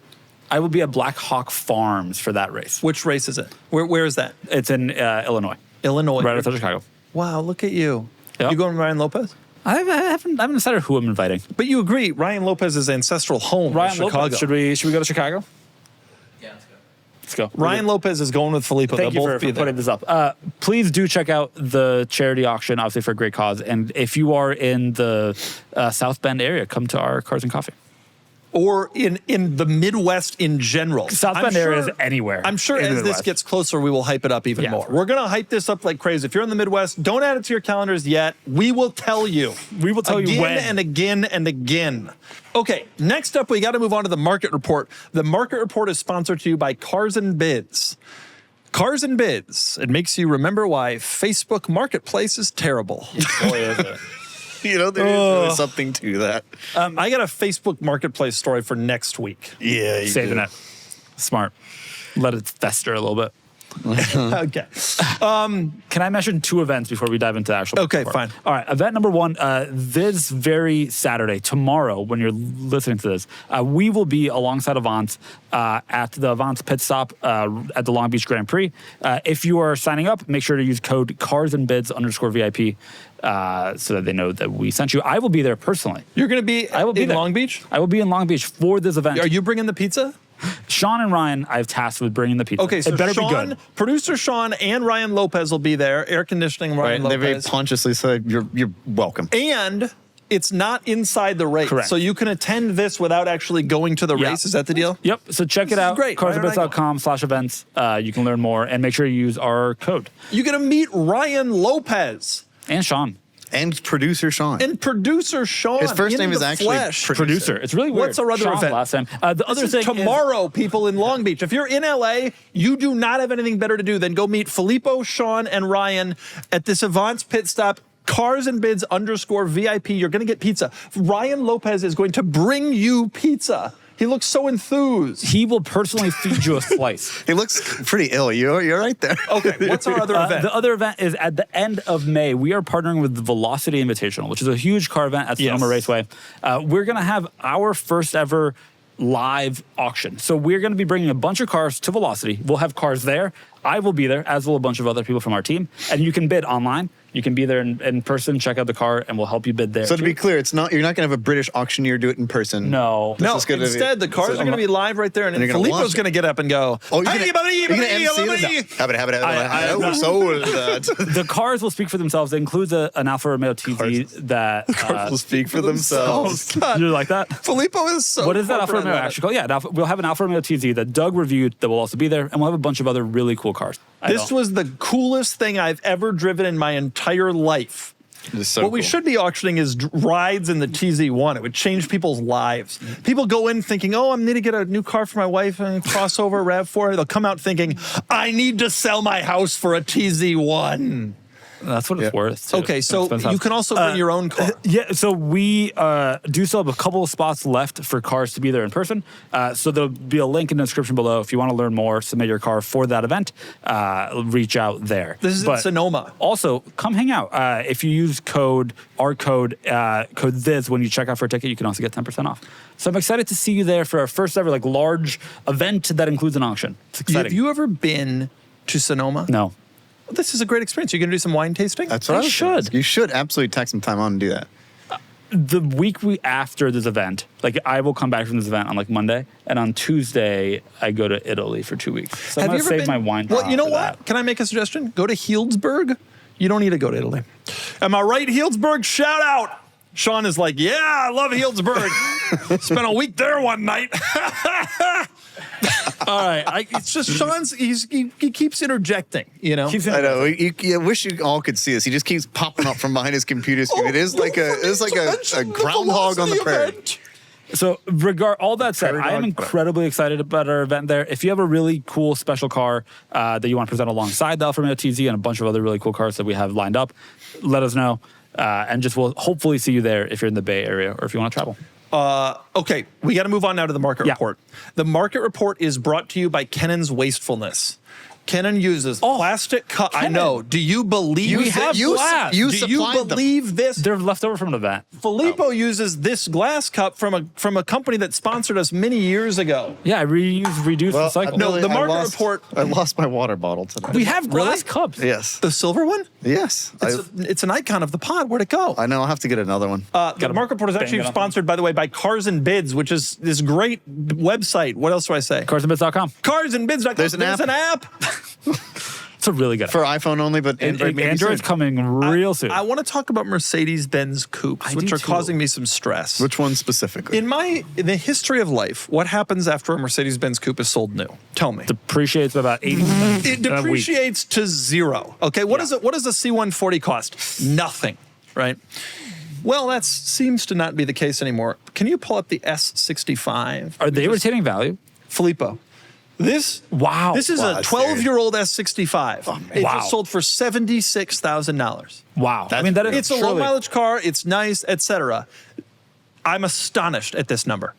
I will be at Black Hawk Farms for that race. Which race is it? Where is that? It's in Illinois. Illinois. Right outside Chicago. Wow, look at you. Yep. You going with Ryan Lopez? I haven't decided who I'm inviting. But you agree, Ryan Lopez's ancestral home is Chicago. Lopez, should we go to Chicago? Yeah, Let's go. Ryan Lopez is going with Filippo. Thank They'll you both for be there. putting this up. Please do check out the charity auction, obviously for a great cause. And if you are in the South Bend area, come to our Cars and Coffee. Or in the Midwest in general. South Bend area is anywhere. I'm sure in the as this Midwest. gets closer, we will hype it up even Yeah. more. We're going to hype this up like crazy. If you're in the Midwest, don't add it to your calendars yet. We will tell you. We will tell you again when. and again and again. Okay, next up, we got to move on to the market report. The market report is sponsored to you by Cars and Bids. Cars and Bids. It makes you remember why Facebook Marketplace is terrible. Boy, is it. There is really something to that. I got a Facebook Marketplace story for next week. Yeah, Saving it. Smart. Let it fester a little bit. Okay. Can I mention two events before we dive into the actual Okay, report? fine. All right, event number one, this very Saturday, tomorrow, when you're listening to this, we will be alongside Avance at the Avance pit stop at the Long Beach Grand Prix. If you are signing up, make sure to use code CarsandBids_VIP so that they know that we sent you. I will be there personally. You're going to be in there. Long Beach? I will be in Long Beach for this event. Are you bringing the pizza? Sean and Ryan, I've tasked with bringing the pizza. Okay, so it better Sean, be good. producer Sean and Ryan Lopez will be there. Air conditioning, Ryan They very Lopez. consciously said, "You're welcome." And it's not inside the race. Correct. So you can attend this without actually going to the Yeah. race. Is that the deal? Yep. So check This it is out. great. Why don't I go? Carsandbits.com/events. You can learn more and make sure you use our code. You're going to meet Ryan Lopez And Sean. And producer Sean. and producer Sean. His first in name is the actually flesh. Producer. It's really weird. What's our other Sean event? last time. The This other is thing tomorrow, people in Long Beach. If you're in LA, you do not have anything better to do than go meet Filippo, Sean, and Ryan at this Avance pit stop. Carsandbids_VIP. You're going to get pizza. Ryan Lopez is going to bring you pizza. He looks so enthused. he will personally feed you a slice. He looks pretty ill. You're right there. Okay, what's our other event? The other event is at the end of May. We are partnering with the Velocity Invitational, which is a huge car event at Sonoma Raceway. We're going to have our first ever live auction. So we're going to be bringing a bunch of cars to Velocity. We'll have cars there. I will be there, as will a bunch of other people from our team. And you can bid online. You can be there in person, check out the car, and we'll help you bid there. So to be clear, you're not going to have a British auctioneer do it in person. No. Instead, the cars are going to be live right there, and Filippo's going to get up and go, oh, you're going to MC it? I sold that. The cars will speak for themselves. It includes an Alfa Romeo TZ that... Cars will speak for themselves. You like that? Filippo is so... What is that Alfa Romeo actually called? Yeah, we'll have an Alfa Romeo TZ that Doug reviewed that will also be there, and we'll have a bunch of other really cool cars. This was the coolest thing I've ever driven in my entire life. So what we should be auctioning is rides in the TZ1. It would change people's lives. People go in thinking, oh, I need to get a new car for my wife and crossover RAV4. They'll come out thinking, I need to sell my house for a TZ1. That's what it's worth. Too. Okay, so you can also bring your own car. Yeah, so we do still have a couple of spots left for cars to be there in person. So there'll be a link in the description below. If you want to learn more, submit your car for that event, reach out there. This is in Sonoma. Also, come hang out. If you use code THIS when you check out for a ticket, you can also get 10% off. So I'm excited to see you there for our first ever large event that includes an auction. It's exciting. Have you ever been to Sonoma? No. This is a great experience. You're going to do some wine tasting? That's what I should. You should absolutely take some time on and do that. The week after this event, I will come back from this event on Monday, and on Tuesday I go to Italy for 2 weeks. So I'm going to save my wine. Well, you know what? That. Can I make a suggestion? Go to Healdsburg. You don't need to go to Italy. Am I right, Healdsburg? Shout out. Sean is like, yeah, I love Healdsburg. Spent a week there one night. All right. It's just Sean's, he keeps interjecting, you know? I know. I wish you all could see this. He just keeps popping up from behind his computer screen. It is like a groundhog on the prairie. So, all that said, I am incredibly excited about our event there. If you have a really cool special car that you want to present alongside the Alfa Romeo TZ and a bunch of other really cool cars that we have lined up, let us know. And we'll hopefully see you there if you're in the Bay Area or if you want to travel. Okay, we got to move on now to the market report. The market report is brought to you by Kennan's Wastefulness. Kennan uses plastic cup. I know. Do you believe we have glass? Do you believe this? They're left over from the event. Filippo uses this glass cup from a company that sponsored us many years ago. Yeah, reduce, recycle. No, the market report. I lost my water bottle today. We have glass cups. Yes. The silver one? Yes. It's an icon of the pod. Where'd it go? I know. I'll have to get another one. The market report is actually sponsored, by the way, by Cars and Bids, which is this great website. What else do I say? Carsandbids.com. Carsandbids.com. There's an app. It's a really good for iPhone only, but Android's coming real soon. I want to talk about Mercedes-Benz Coupes, which are causing me some stress. Which one specifically? In the history of life, what happens after a Mercedes-Benz Coupe is sold new? Tell me. Depreciates about 80%. It depreciates to zero. Okay, what does a C140 cost? Nothing, right? Well, that seems to not be the case anymore. Can you pull up the S65? Are they retaining value? Filippo. This is a 12-year-old S65. It just sold for $76,000. Wow. It's a low-mileage car. It's nice, etc. I'm astonished at this number.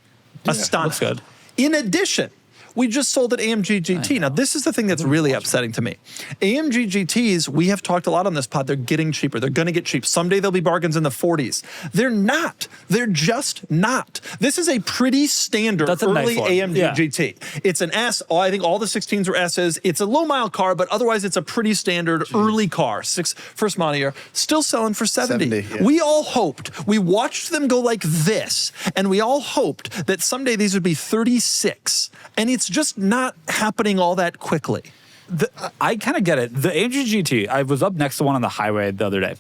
Astonished. Looks good. In addition, we just sold an AMG GT. Now, this is the thing that's really upsetting to me. AMG GTs, we have talked a lot on this pod, they're getting cheaper. They're going to get cheap. Someday there'll be bargains in the 40s. They're not. They're just not. This is a pretty standard early AMG GT. It's an S. I think all the 16s are S's. It's a low-mile car, but otherwise it's a pretty standard early car. First model year. Still selling for 70. We all hoped. We watched them go like this, and we all hoped that someday these would be 36. And it's just not happening all that quickly. I kind of get it. The AMG GT, I was up next to one on the highway the other day.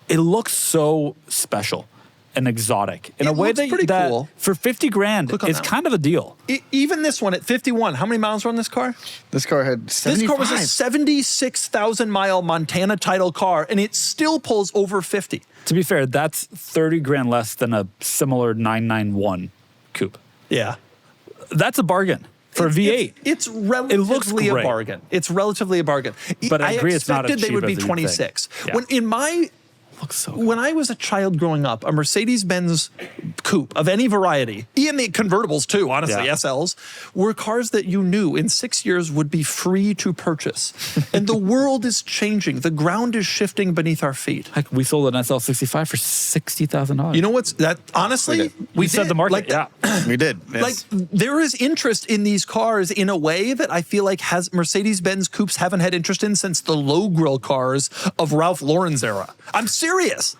It looks so special and exotic in a way that's pretty cool. For 50 grand, it's kind of a deal. Even this one at 51, how many miles were on this car? This car had 75. This car was a 76,000-mile Montana title car, and it still pulls over 50. To be fair, that's 30 grand less than a similar 991 coupe. Yeah. That's a bargain. For a V8, it's relatively a bargain. It's relatively a bargain. But I agree, it's not as cheap they would be 26. Yeah. looks so good. When I was a child growing up, a Mercedes-Benz Coupe of any variety, even the convertibles too, honestly, SLs, were cars that you knew in 6 years would be free to purchase. And the world is changing. The ground is shifting beneath our feet. Heck, we sold an SL65 for $60,000. You know what's that? Honestly, we said the market. We did. Yes. Like there is interest in these cars in a way that I feel like has Mercedes-Benz Coupes haven't had interest in since the low grill cars of Ralph Lauren's era. I'm serious.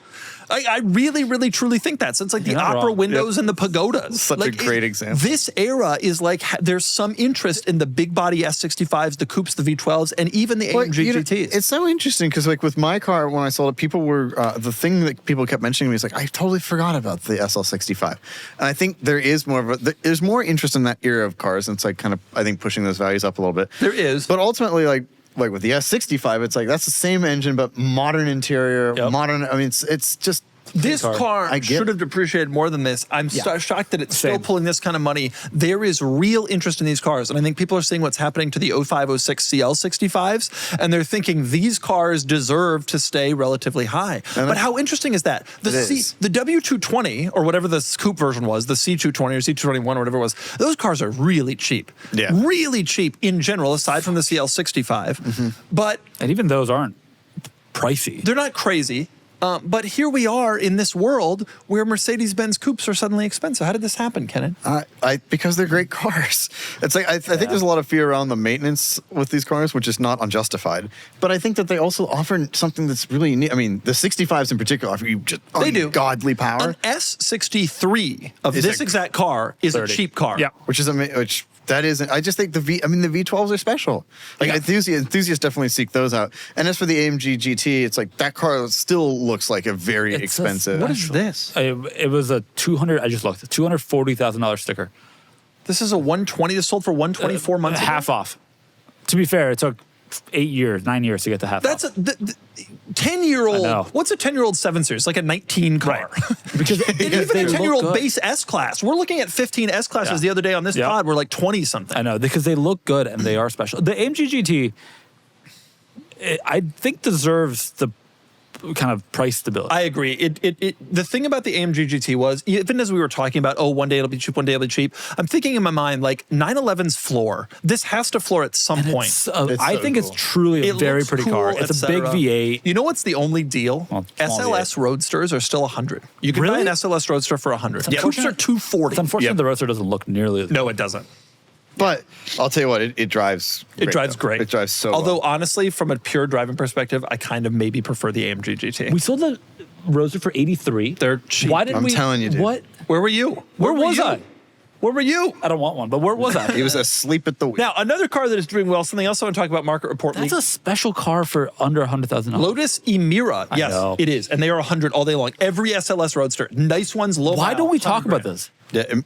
I really, really, truly think that since like the opera windows and the pagodas. Such a great example. This era is like there's some interest in the big body S65s, the Coupes, the V12s, and even the AMG GTs. It's so interesting because like with my car, when I sold it, people were, the thing that people kept mentioning to me is like, I totally forgot about the SL65. And I think there is more of there's more interest in that era of cars. And it's like kind of, I think, pushing those values up a little bit. There is. But ultimately, like with the S65, it's like that's the same engine, but modern interior, modern. I mean, it's just. This car should have depreciated more than this. I'm shocked that it's still pulling this kind of money. There is real interest in these cars. And I think people are seeing what's happening to the 05, 06 CL65s. And they're thinking these cars deserve to stay relatively high. But how interesting is that? The W220, or whatever the coupe version was, the C220 or C221 or whatever it was, those cars are really cheap. Yeah. Really cheap in general, aside from the CL65. But and even those aren't pricey. They're not crazy. But here we are in this world where Mercedes-Benz Coupes are suddenly expensive. How did this happen, Kennan? Because they're great cars. It's like I think there's a lot of fear around the maintenance with these cars, which is not unjustified. But I think that they also offer something that's really unique. I mean, the 65s in particular offer you just ungodly power. An S63 of this exact car is a cheap car. Yeah, which is amazing. That isn't. I just think the V12s are special. Like enthusiasts definitely seek those out. And as for the AMG GT, it's like that car still looks like a very expensive. What is this? It was a I just looked, $240,000 sticker. This is a 120. This sold for 124 months. Half off. To be fair, it took 9 years to get the half off. That's a 10-year-old. What's a 10-year-old 7 Series? Like a 19 car. Right. Because even a 10-year-old base S-Class. We're looking at 15 S-Classes the other day on this pod. We're like 20-something. I know, because they look good and they are special. The AMG GT, I think, deserves the kind of price stability. I agree. The thing about the AMG GT was, even as we were talking about, one day it'll be cheap, one day it'll be cheap, I'm thinking in my mind, like, 911's floor. This has to floor at some point. I think it's truly a very pretty car. It's a big V8. You know what's the only deal? SLS Roadsters are still $100. You can buy an SLS Roadster for $100. Coupes are $240. It's unfortunate the Roadster doesn't look nearly as No, it doesn't. But I'll tell you what, it drives great. It drives great. It drives so Although, well. honestly, from a pure driving perspective, I kind of maybe prefer the AMG GT. We sold the Roadster for $83. They're cheap. Why did I'm telling you, dude. What? Where were you? Where was I? Where were you? I don't want one, but where was I? He was asleep at the wheel. Now, another car that is doing well, something else I want to talk about, Market Report. That's a special car for under $100,000. Lotus Emira. Yes, it is. And they are 100 all day long. Every SLS Roadster. Nice ones, low Why mile, don't we talk about this?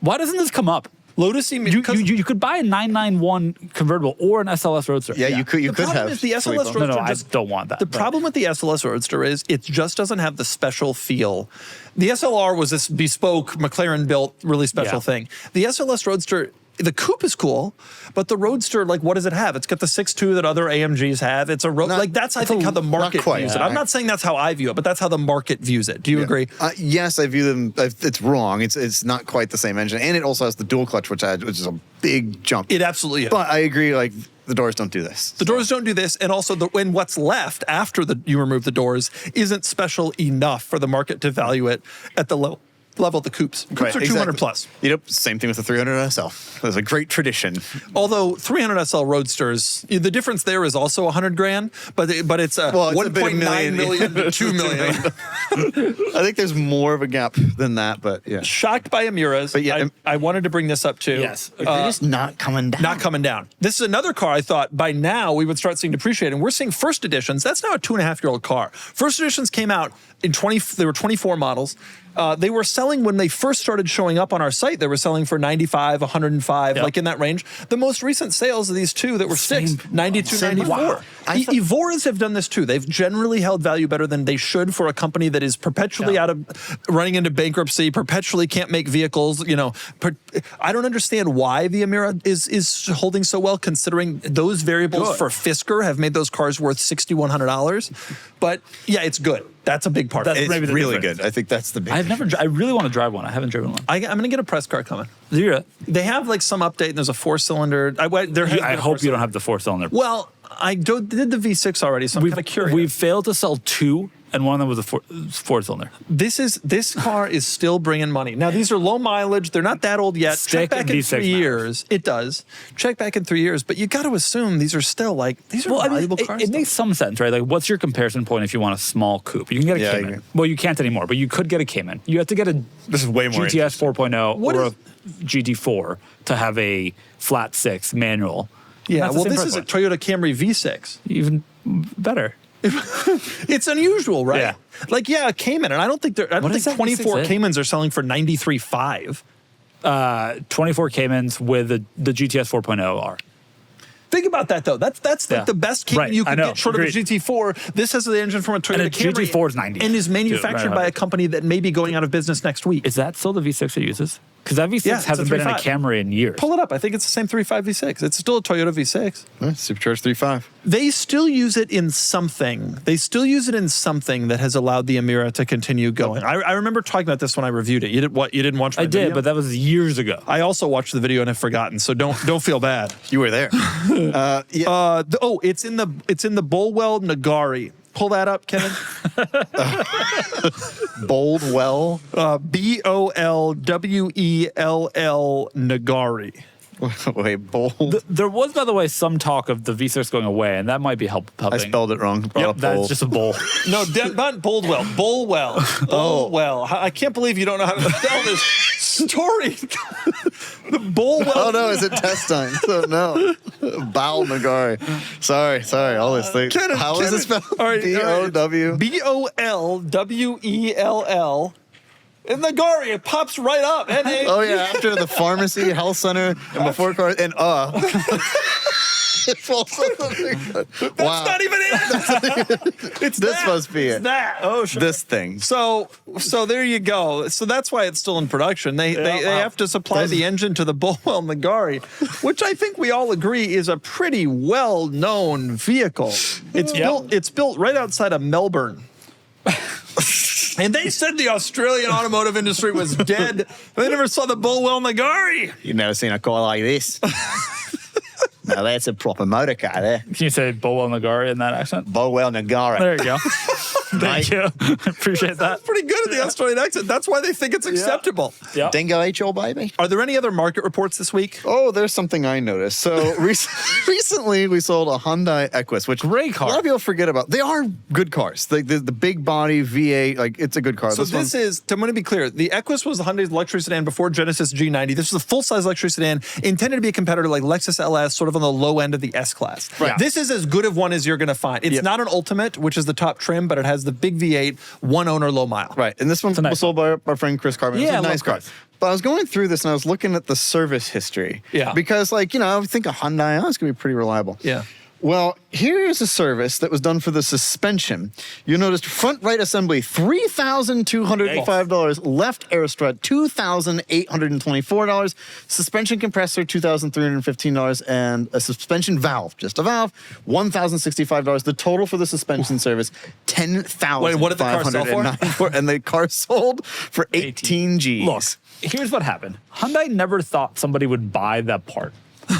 Why doesn't this come up? Lotus Emira. You could buy a 991 convertible or an SLS Roadster. Yeah, you could have. The problem is the SLS Roadster. No, I don't want that. The problem with the SLS Roadster is it just doesn't have the special feel. The SLR was this bespoke, McLaren-built, really special thing. The SLS Roadster, the coupe is cool, but the Roadster, like, what does it have? It's got the 6.2 that other AMGs have. It's a like that's I think how the market views it. I'm not saying that's how I view it, but that's how the market views it. Do you agree? Yes, I view them. It's wrong. It's not quite the same engine, and it also has the dual clutch, which is a big jump. It absolutely is. But I agree. Like, the doors don't do this. The doors don't do this, and also when what's left after you remove the doors isn't special enough for the market to value it at the level the coupes. Coupes are 200 plus. Yep, same thing with the 300 SL. There's a great tradition. Although 300 SL Roadsters, the difference there is also 100 grand, but it's 1.9 million to 2 million. I think there's more of a gap than that, but yeah. Shocked by Emiras. But yeah, I wanted to bring this up too. Yes. They're just not coming down. Not coming down. This is another car I thought by now we would start seeing depreciate, and we're seeing first editions. That's now a 2.5-year-old car. First editions came out in they were 24 models. They were selling when they first started showing up on our site. They were selling for 95, 105, like in that range. The most recent sales of these two that were 92, 94. Wow. Evoras have done this too. They've generally held value better than they should for a company that is perpetually running into bankruptcy, perpetually can't make vehicles. You know, I don't understand why the Emira is holding so well, considering those variables for Fisker have made those cars worth $6,100. But yeah, it's good. That's a big part. That's It's really good. I think that's the big. I really want to drive one. I haven't driven one. I'm going to get a press car coming. They have like some update, and there's a 4-cylinder. I hope you don't have the 4-cylinder. Well, I did the V6 already, so I'm kind of curious. We've failed to sell 2, and one of them was a 4-cylinder. This car is still bringing money. Now, these are low mileage. They're not that old yet. Stick Check back in 3 years. It does. Check back in 3 years, but you got to assume these are still valuable cars. It makes some sense, right? Like, what's your comparison point if you want a small coupe? You can get a Cayman. Well, you can't anymore, but you could get a Cayman. You have to get a This is way more GTS 4.0 or a GT4 to have a flat 6 manual. Yeah, well, this is a Toyota Camry V6. Even better. It's unusual, right? Yeah. Like, a Cayman, and I don't think 24 Caymans are selling for $93,500. 24 Caymans with the GTS 4.0 are. Think about that, though. That's like the best Cayman you can get short of a GT4. This has the engine from a Toyota Camry. GT4 is 90. And is manufactured by a company that may be going out of business next week. Is that still the V6 it uses? Because that V6 hasn't been in a Camry in years. Pull it up. I think it's the same 3.5 V6. It's still a Toyota V6. Supercharged 3.5. They still use it in something. That has allowed the Emira to continue going. I remember talking about this when I reviewed it. You didn't watch my video? I did, but that was years ago. I also watched the video and have forgotten, so don't feel bad. You were there. It's in the Bolwell Nagari. Pull that up, Kennan. Boldwell. Bollwell Nagari. Wait, bold. There was, by the way, some talk of the V6 going away, and that might be helping. I spelled it wrong. That's just a bowl. No, not Boldwell. Bolwell. Bolwell. I can't believe you don't know how to spell this story. The Bolwell. Oh, no, it's a test time. So, no. Bowl Nagari. Sorry. All this thing. How is it spelled? B-O-W. Bollwell. In Nagari, it pops right up. Oh, yeah, after the pharmacy, health center, and before cars, and It's also That's not even it. This must be it. That. Oh, sure. This thing. So there you go. So that's why it's still in production. They have to supply the engine to the Bolwell Nagari, which I think we all agree is a pretty well-known vehicle. It's built right outside of Melbourne. And they said the Australian automotive industry was dead. They never saw the Bolwell Nagari. You've never seen a car like this. Now that's a proper motor car there. Can you say Bolwell Nagari in that accent? Bolwell Nagari. There you go. Thank you. Appreciate that. That's pretty good at the Australian accent. That's why they think it's acceptable. Yeah. Dingo ate your baby. Are there any other market reports this week? Oh, there's something I noticed. So recently we sold a Hyundai Equus, which great car. A lot of people forget about. They are good cars. The big body V8, like it's a good car. So I'm going to be clear. The Equus was the Hyundai's luxury sedan before Genesis G90. This was a full-size luxury sedan intended to be a competitor like Lexus LS, sort of on the low end of the S-Class. Right. This is as good of one as you're going to find. It's not an Ultimate, which is the top trim, but it has the big V8, one owner, low mile. Right. And this one was sold by our friend Chris Carbon. Yeah, it's a nice car. But I was going through this and I was looking at the service history. Yeah. Because, I would think a Hyundai, it's going to be pretty reliable. Yeah. Well, here's a service that was done for the suspension. You noticed front right assembly, $3,205. Left air strut, $2,824. Suspension compressor, $2,315. And a suspension valve, just a valve, $1,065. The total for the suspension service, $10,594. Wait, what did the car sell for? And the car sold for 18 G's. Look, here's what happened. Hyundai never thought somebody would buy that part.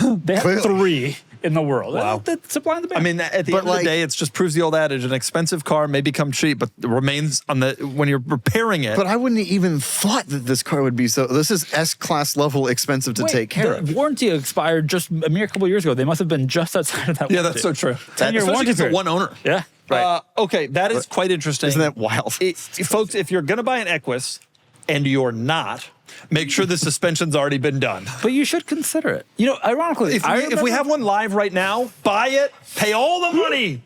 They had 3 in the world. Wow. Supply and demand. I mean, at the end of the day, it just proves the old adage: an expensive car may become cheap, but it remains when you're repairing it. But I wouldn't even thought that this car would be so. This is S-Class level expensive to take care of. The warranty expired just a mere couple years ago. They must have been just outside of that. Yeah, that's so true. 10-year warranty for one owner. Yeah. Right. Okay, that is quite interesting. Isn't that wild? Folks, if you're going to buy an Equus and you're not, make sure the suspension's already been done. But you should consider it. Ironically, if we have one live right now, buy it, pay all the money.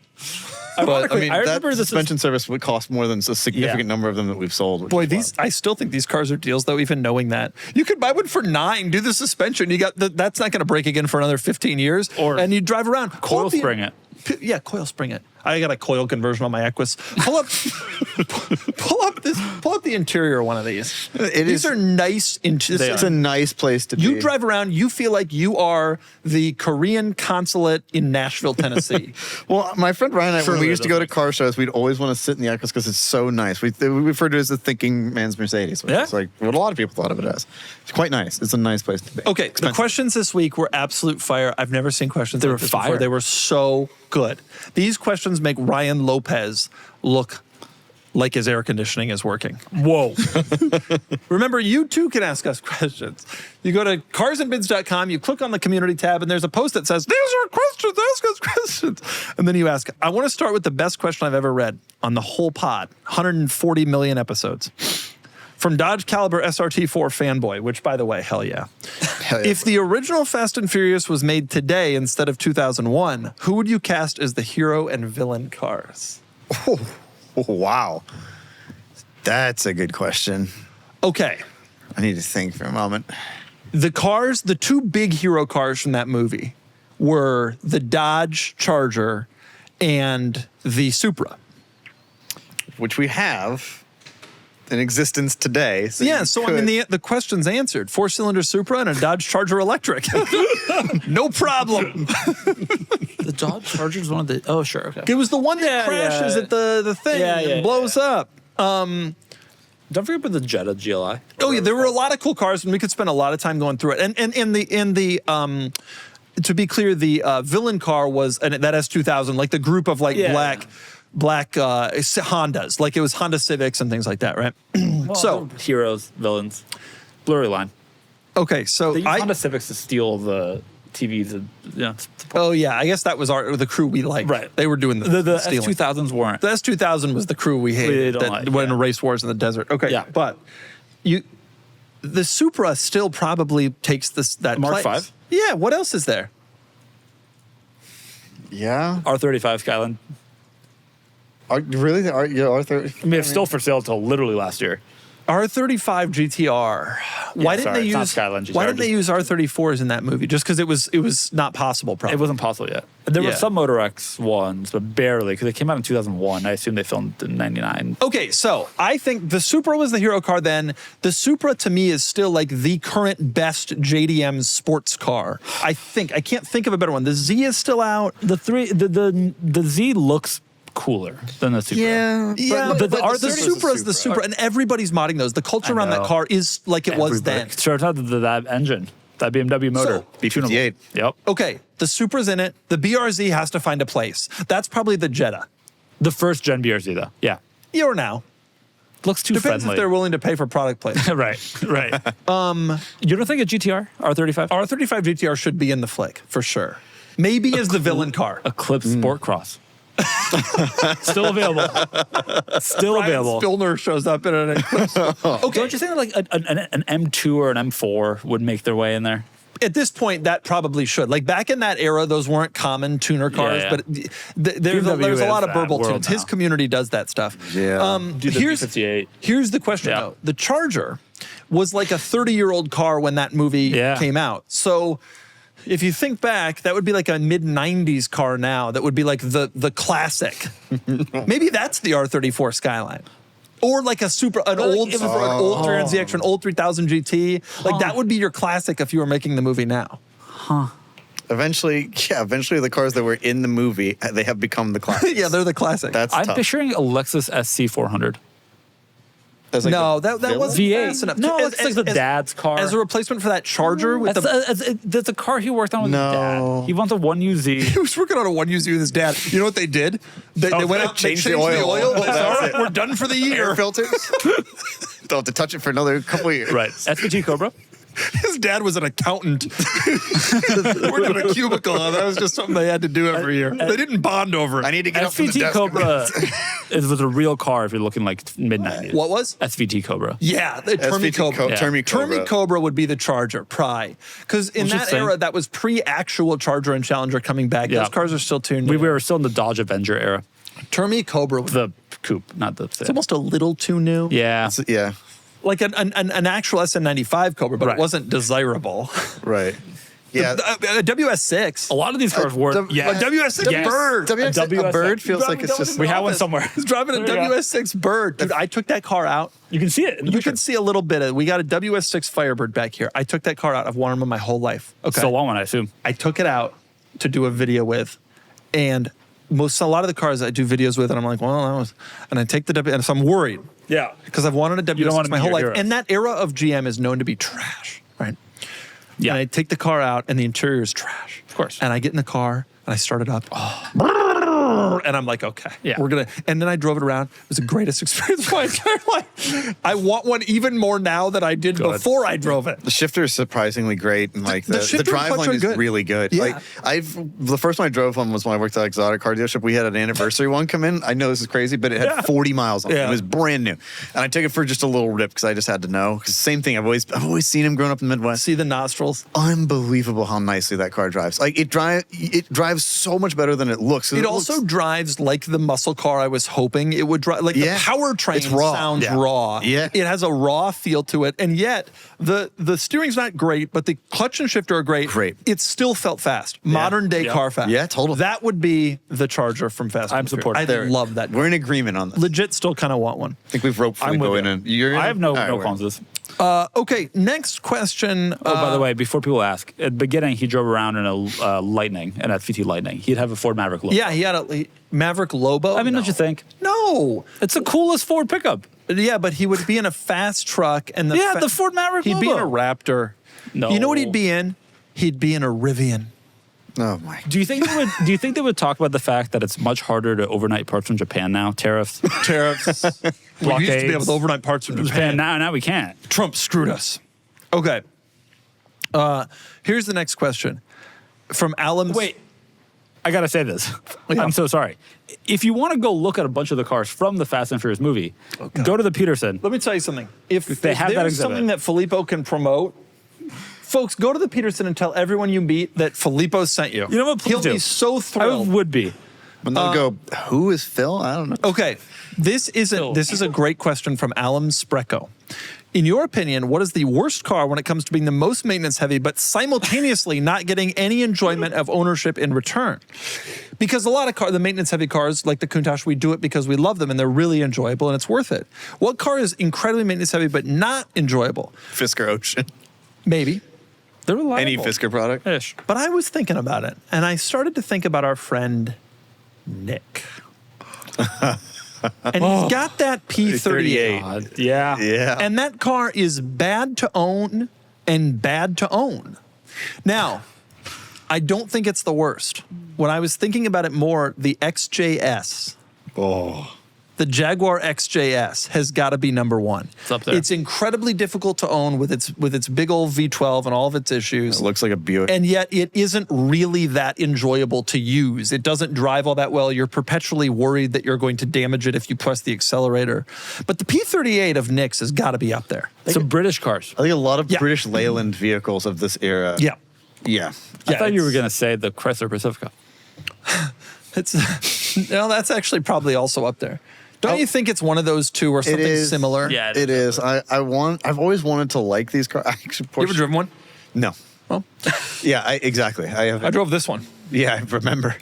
But that suspension service would cost more than a significant number of them that we've sold. Boy, I still think these cars are deals, though. Even knowing that, you could buy one for $9. Do the suspension. You got that's not going to break again for another 15 years. And you drive around. Coil spring it. Yeah, coil spring it. I got a coil conversion on my Equus. Pull up the interior of one of these. These are nice. It's a nice place to be. You drive around, you feel like you are the Korean consulate in Nashville, Tennessee. Well, my friend Ryan and I, when we used to go to car shows, we'd always want to sit in the Equus because it's so nice. We refer to it as the thinking man's Mercedes. Which is like what a lot of people thought of it as. It's quite nice. It's a nice place to be. Okay, the questions this week were absolute fire. I've never seen questions like this before. They were so good. These questions make Ryan Lopez look like his air conditioning is working. Whoa. Remember, you too can ask us questions. You go to carsandbids.com, you click on the community tab, and there's a post that says, these are questions, ask us questions. And then you ask, I want to start with the best question I've ever read on the whole pod, 140 million episodes. From Dodge Caliber SRT4 fanboy, which, by the way, hell yeah. If the original Fast and Furious was made today instead of 2001, who would you cast as the hero and villain cars? Oh, wow. That's a good question. Okay. I need to think for a moment. The cars, the two big hero cars from that movie were the Dodge Charger and the Supra. Which we have in existence today. So I mean, the question's answered. 4-cylinder Supra and a Dodge Charger electric. No problem. The Dodge Charger is one of the... Oh, sure, okay. It was the one that crashes at the thing and blows up. Don't forget about the Jetta GLI. Oh, yeah, there were a lot of cool cars, and we could spend a lot of time going through it. And to be clear, the villain car was that S2000, like the group of black Hondas, like it was Honda Civics and things like that, right? Well, so heroes, villains, blurry line. Okay, so they used Honda Civics to steal the TVs. And, oh yeah, I guess that was the crew we liked. Right, they were doing the stealing. S2000s weren't. The S2000 was the crew we hated that went in race wars in the desert. Okay, yeah, but the Supra still probably takes that Mark place. 5. Yeah, what else is there? Yeah, R35 Skyline. Really? R30? I mean, it's still for sale until literally last year. R35 GTR. Why didn't they use Skyline GTR? Why didn't they use R34s in that movie? Just because it was not possible, probably. It wasn't possible yet. There were some Motor X ones, but barely, because they came out in 2001. I assume they filmed in 99. Okay, so I think the Supra was the hero car then. The Supra, to me, is still like the current best JDM sports car. I can't think of a better one. The Z is still out. The Z looks cooler than the Supra. Yeah. But the Supra is the Supra, and everybody's modding those. The culture around that car is like it was then. Starts out that engine, that BMW motor. B58. Yep. Okay, the Supra's in it. The BRZ has to find a place. That's probably the Jetta. The first gen BRZ, though. Yeah. Yeah or now. Looks too Depends friendly. if they're willing to pay for product placement. Right. You don't think a GTR, R35? R35 GTR should be in the flick, for sure. Maybe as the villain car. Eclipse Sport Cross. Still available. Available. Spillner shows up in an Eclipse. Okay. Don't you think like an M2 or an M4 would make their way in there? At this point, that probably should. Like back in that era, those weren't common tuner cars, but there's a lot of burble tunes. His community does that stuff. Yeah. Here's the question, though. The Charger was like a 30-year-old car when that movie came out. So if you think back, that would be like a mid-90s car now. That would be like the classic. Maybe that's the R34 Skyline. Or like an old ZX or an old 3000 GT. Like that would be your classic if you were making the movie now. Eventually the cars that were in the movie, they have become the classics. Yeah, they're the classic. I'm picturing a Lexus SC400. Like that wasn't V8. fast enough. No, it's like the dad's car. As a replapement for that Charger with that's a car he worked on with his dad. He wants a 1UZ. He was working on a 1UZ with his dad. You know what they did? They went out, changed the oil. All right, we're done for the year. Air filters. Don't have to touch it for another couple of years. Right. SVT Cobra. His dad was an accountant. Worked in a cubicle. That was just something they had to do every year. They didn't bond over it. I need to get up from the desk. Cobra was a real car if you're looking like mid-90s. What was? SVT Cobra. Yeah, the Termi Cobra. Termi Cobra would be the Charger, Because in that era, that was pre-actual Charger and Challenger coming back. Those cars are still tuned in. We were still in the Dodge Avenger era. Termi Cobra. The coupe, not the... It's almost a little too new. Yeah. Yeah. Like an actual SN95 Cobra, but it wasn't desirable. Right. Yeah. A WS6. A lot of these cars were. A WS6 Bird. A Bird feels like it's just. We have one somewhere. He's driving a WS6 Bird. Dude, I took that car out. You can see it. You can see a little bit of it. We got a WS6 Firebird back here. I took that car out. I've wanted them my whole life. Okay. It's a long one, I assume. I took it out to do a video with, and a lot of the cars I do videos with, and I'm like, well, that was, and I take the W, and so I'm worried. Yeah. Because I've wanted a You don't want WS6 to my meet whole your life. heroes. And that era of GM is known to be trash, right? Yeah. And I take the car out, and the interior is trash. Of course. And I get in the car, and I start it up. And I'm like, okay, Yeah. we're going to. And then I drove it around. It was the greatest experience of my entire life. I want one even more now than I did before I drove it. The shifter is surprisingly great, and like the shifter drive clutch line are is good. really good. Yeah. Like the first one I drove one was when I worked at an exotic car dealership. We had an anniversary one come in. I know this is crazy, but it had 40 miles on it. Yeah. It was brand new, and I took it for just a little rip because I just had to know. Because same thing, I've always seen him growing up in the Midwest. See the nostrils. Unbelievable how nicely that car drives. Like it drives so much better than it looks. It also drives like the muscle car I was hoping it would drive. Like the powertrain It's raw. sounds raw. Yeah. It has a raw feel to it. And yet the steering's not great, but the clutch and shifter are great. Great. It still felt fast. Modern day car fast. Yeah, totally. That would be the Charger from Fast. I'm supportive. I love that. We're in agreement on this. Legit still kind of want one. I think we've roped Filippo in. I have no qualms with this. Okay, next question. Oh, by the way, before people ask, at the beginning, he drove around in a Lightning, an FVT Lightning. He'd have a Ford Maverick Lobo. Yeah, he had a Maverick Lobo. I mean, don't you think? No. It's the coolest Ford pickup. Yeah, but he would be in a fast truck. And the Ford Maverick He'd be in a Lobo. Raptor. No. You know what he'd be in? He'd be in a Rivian. Oh my. Do you think they would talk about the fact that it's much harder to overnight parts from Japan now? Tariffs. We used to be able to overnight parts from Japan. Now we can't. Trump screwed us. Okay. Here's the next question. From Alan. Wait, I gotta say this. Yeah. I'm so sorry. If you want to go look at a bunch of the cars from the Fast and Furious movie, go to the Peterson. Let me tell you something. If they have that there's exhibit. something that Filippo can promote, folks, go to the Peterson and tell everyone you meet that Filippo sent you. You know what? Please He'll do. be so I thrilled. would be. But they'll go, who is Phil? I don't know. Okay, this is a great question from Alan Sprecco. In your opinion, what is the worst car when it comes to being the most maintenance heavy, but simultaneously not getting any enjoyment of ownership in return? Because a lot of the maintenance heavy cars, like the Countach, we do it because we love them and they're really enjoyable and it's worth it. What car is incredibly maintenance heavy but not enjoyable? Fisker Ocean. Maybe. They're reliable. Any Fisker product? Ish. But I was thinking about it, and I started to think about our friend Nick. And he's got that P38. God, yeah. Yeah. And that car is bad to own and bad to own. Now, I don't think it's the worst. When I was thinking about it more, the XJS. Oh. The Jaguar XJS has got to be number one. It's up there. It's incredibly difficult to own with its big old V12 and all of its issues. It looks like a Buick. And yet it isn't really that enjoyable to use. It doesn't drive all that well. You're perpetually worried that you're going to damage it if you press the accelerator. But the P38 of Nick's has got to be up there. Some British cars. I think a lot of British Leyland vehicles of this era. Yeah. Yeah. I thought you were going to say the Chrysler Pacifica. No, that's actually probably also up there. Don't you think it's one of those two or something similar? Yeah, It is. I've always wanted to like these cars. Actually, Porsche. You ever driven one? No. Well, Yeah, exactly. I drove this one. Yeah, I remember.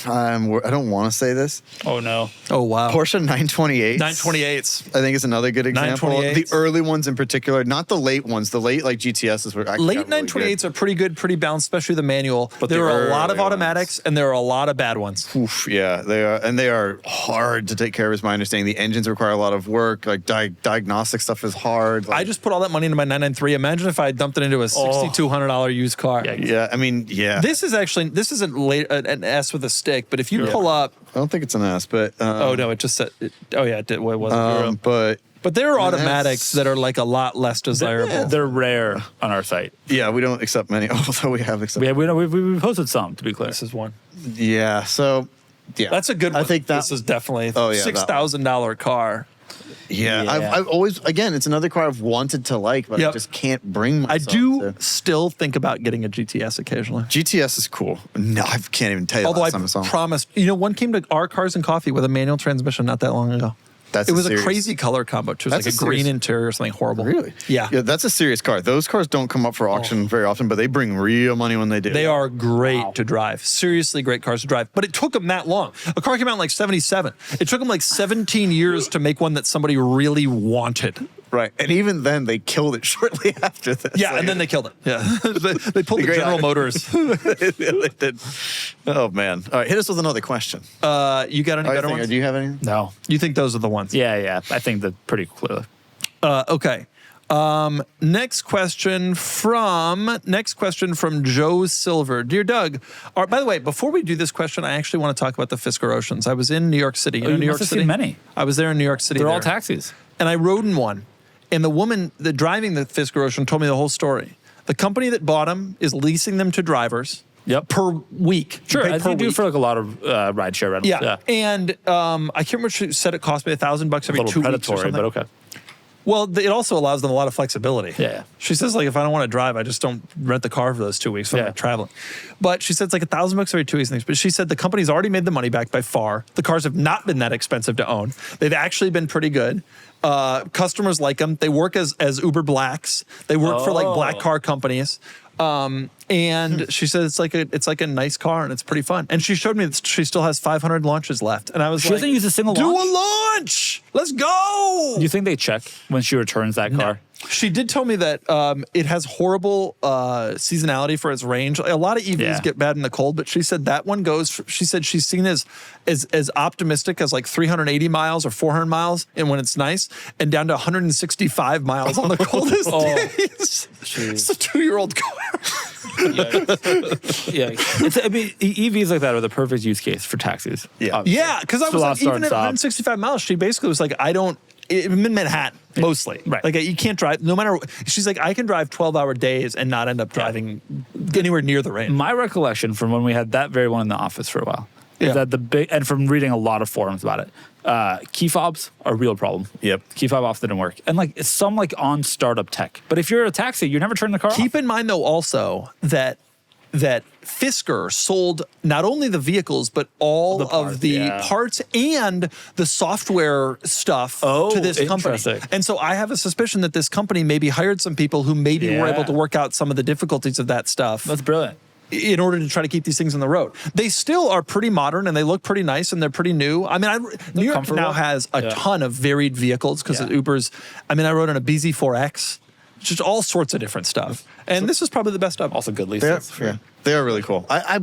I don't want to say this. Oh, no. Oh, wow. Porsche 928. 928s. I think it's another good example. 928s. The early ones in particular, not the late ones. The late like GTSs were actually Late 928s are pretty good, pretty balanced, especially the manual. But there are a lot of early automatics and there are a lot of bad ones. Oof, yeah, they are, and they are hard to take care of. Is my understanding. The engines require a lot of work. Like diagnostic stuff is hard. I just put all that money into my 993. Imagine if I dumped it into a $6,200 used car. Yeah, I mean, yeah. This isn't an S with a stick, but if you pull up, I don't think it's an S, but oh no, it just said. It did. Well, it wasn't. but There are automatics that are like a lot less desirable. They're rare on our site. yeah, we don't accept many. Although we have accepted. We've posted some, to be clear. This is one. Yeah, so yeah, That's a good one. I think this is definitely $6,000 car. Yeah, Yeah. I've always, again, it's another car I've wanted to like, but I Yep. just can't bring I myself do to. still think about getting a GTS occasionally. GTS is cool. No, I can't even tell you. Although I last time I saw 'em. promised, one came to our Cars and Coffee with a manual transmission not that long ago. That's it was a crazy color combo too. It was like a green interior or something horrible. Really? Yeah. That's a serious car. Those cars don't come up for auction very often, but they bring real money when they do. They are great to drive. Seriously great cars to drive. But it took them that long. A car came out in like 77. It took them like 17 years to make one that somebody really wanted. Right. And even then, they killed it shortly after this. Yeah, and then they killed it. Yeah. they pulled the General Motors. They did. Oh, man. All right, hit us with another question. You got any better ones? Do you have any? No. You think those are the ones? Yeah. I think that pretty clearly. Okay. Next question from Joe Silver. Dear Doug, by the way, before we do this question, I actually want to talk about the Fisker Oceans. I was in New York City. You know New York City? Seen many. I was there in New York City. They're all taxis. And I rode in one. And the woman driving the Fisker Ocean told me the whole story. The company that bought them is leasing them to drivers. Yep. Per week. Sure, as you do for like a lot of rideshare rentals. Yeah. And I can't remember, she said it cost me $1,000 every 2 weeks or something. But okay. Well, it also allows them a lot of flexibility. Yeah. She says, like, if I don't want to drive, I just don't rent the car for those 2 weeks when I'm traveling. But she said it's like $1,000 every 2 weeks. But she said the company's already made the money back by far. The cars have not been that expensive to own. They've actually been pretty good. Customers like them. They work as Uber Blacks. They work for like black car companies. And she said it's like a nice car and it's pretty fun. And she showed me that she still has 500 launches left. And I was she hasn't used a single launch? Do a launch! Let's go! Do you think they check when she returns that car? She did tell me that it has horrible seasonality for its range. A lot of EVs get bad in the cold, but she said that one goes. She said she's seen as optimistic as like 380 miles or 400 miles, and when it's nice, and down to 165 miles on the coldest days. It's a 2-year-old car. I mean, EVs like that are the perfect use case for taxis. Yeah, because I was like, even at 165 miles, she basically was like, in Manhattan, mostly. Right. Like, you can't drive, no matter, she's like, I can drive 12-hour days and not end up driving anywhere near the range. My recollection from when we had that very one in the office for a while is that and from reading a lot of forums about it, key fobs are a real problem. Yep. Key fob off didn't work. And like, it's some like on startup tech. But if you're a taxi, you never turn the car off. Keep in mind, though, also that Fisker sold not only the vehicles, but all of the parts and the software stuff to this company. And so I have a suspicion that this company maybe hired some people who maybe were able to work out some of the difficulties of that stuff. That's brilliant. In order to try to keep these things on the road. They still are pretty modern and they look pretty nice and they're pretty new. I mean, New York now has a ton of varied vehicles because of Uber's. I mean, I rode on a BZ4X, just all sorts of different stuff. And this is probably the best of them. Also good leases. They are really cool. I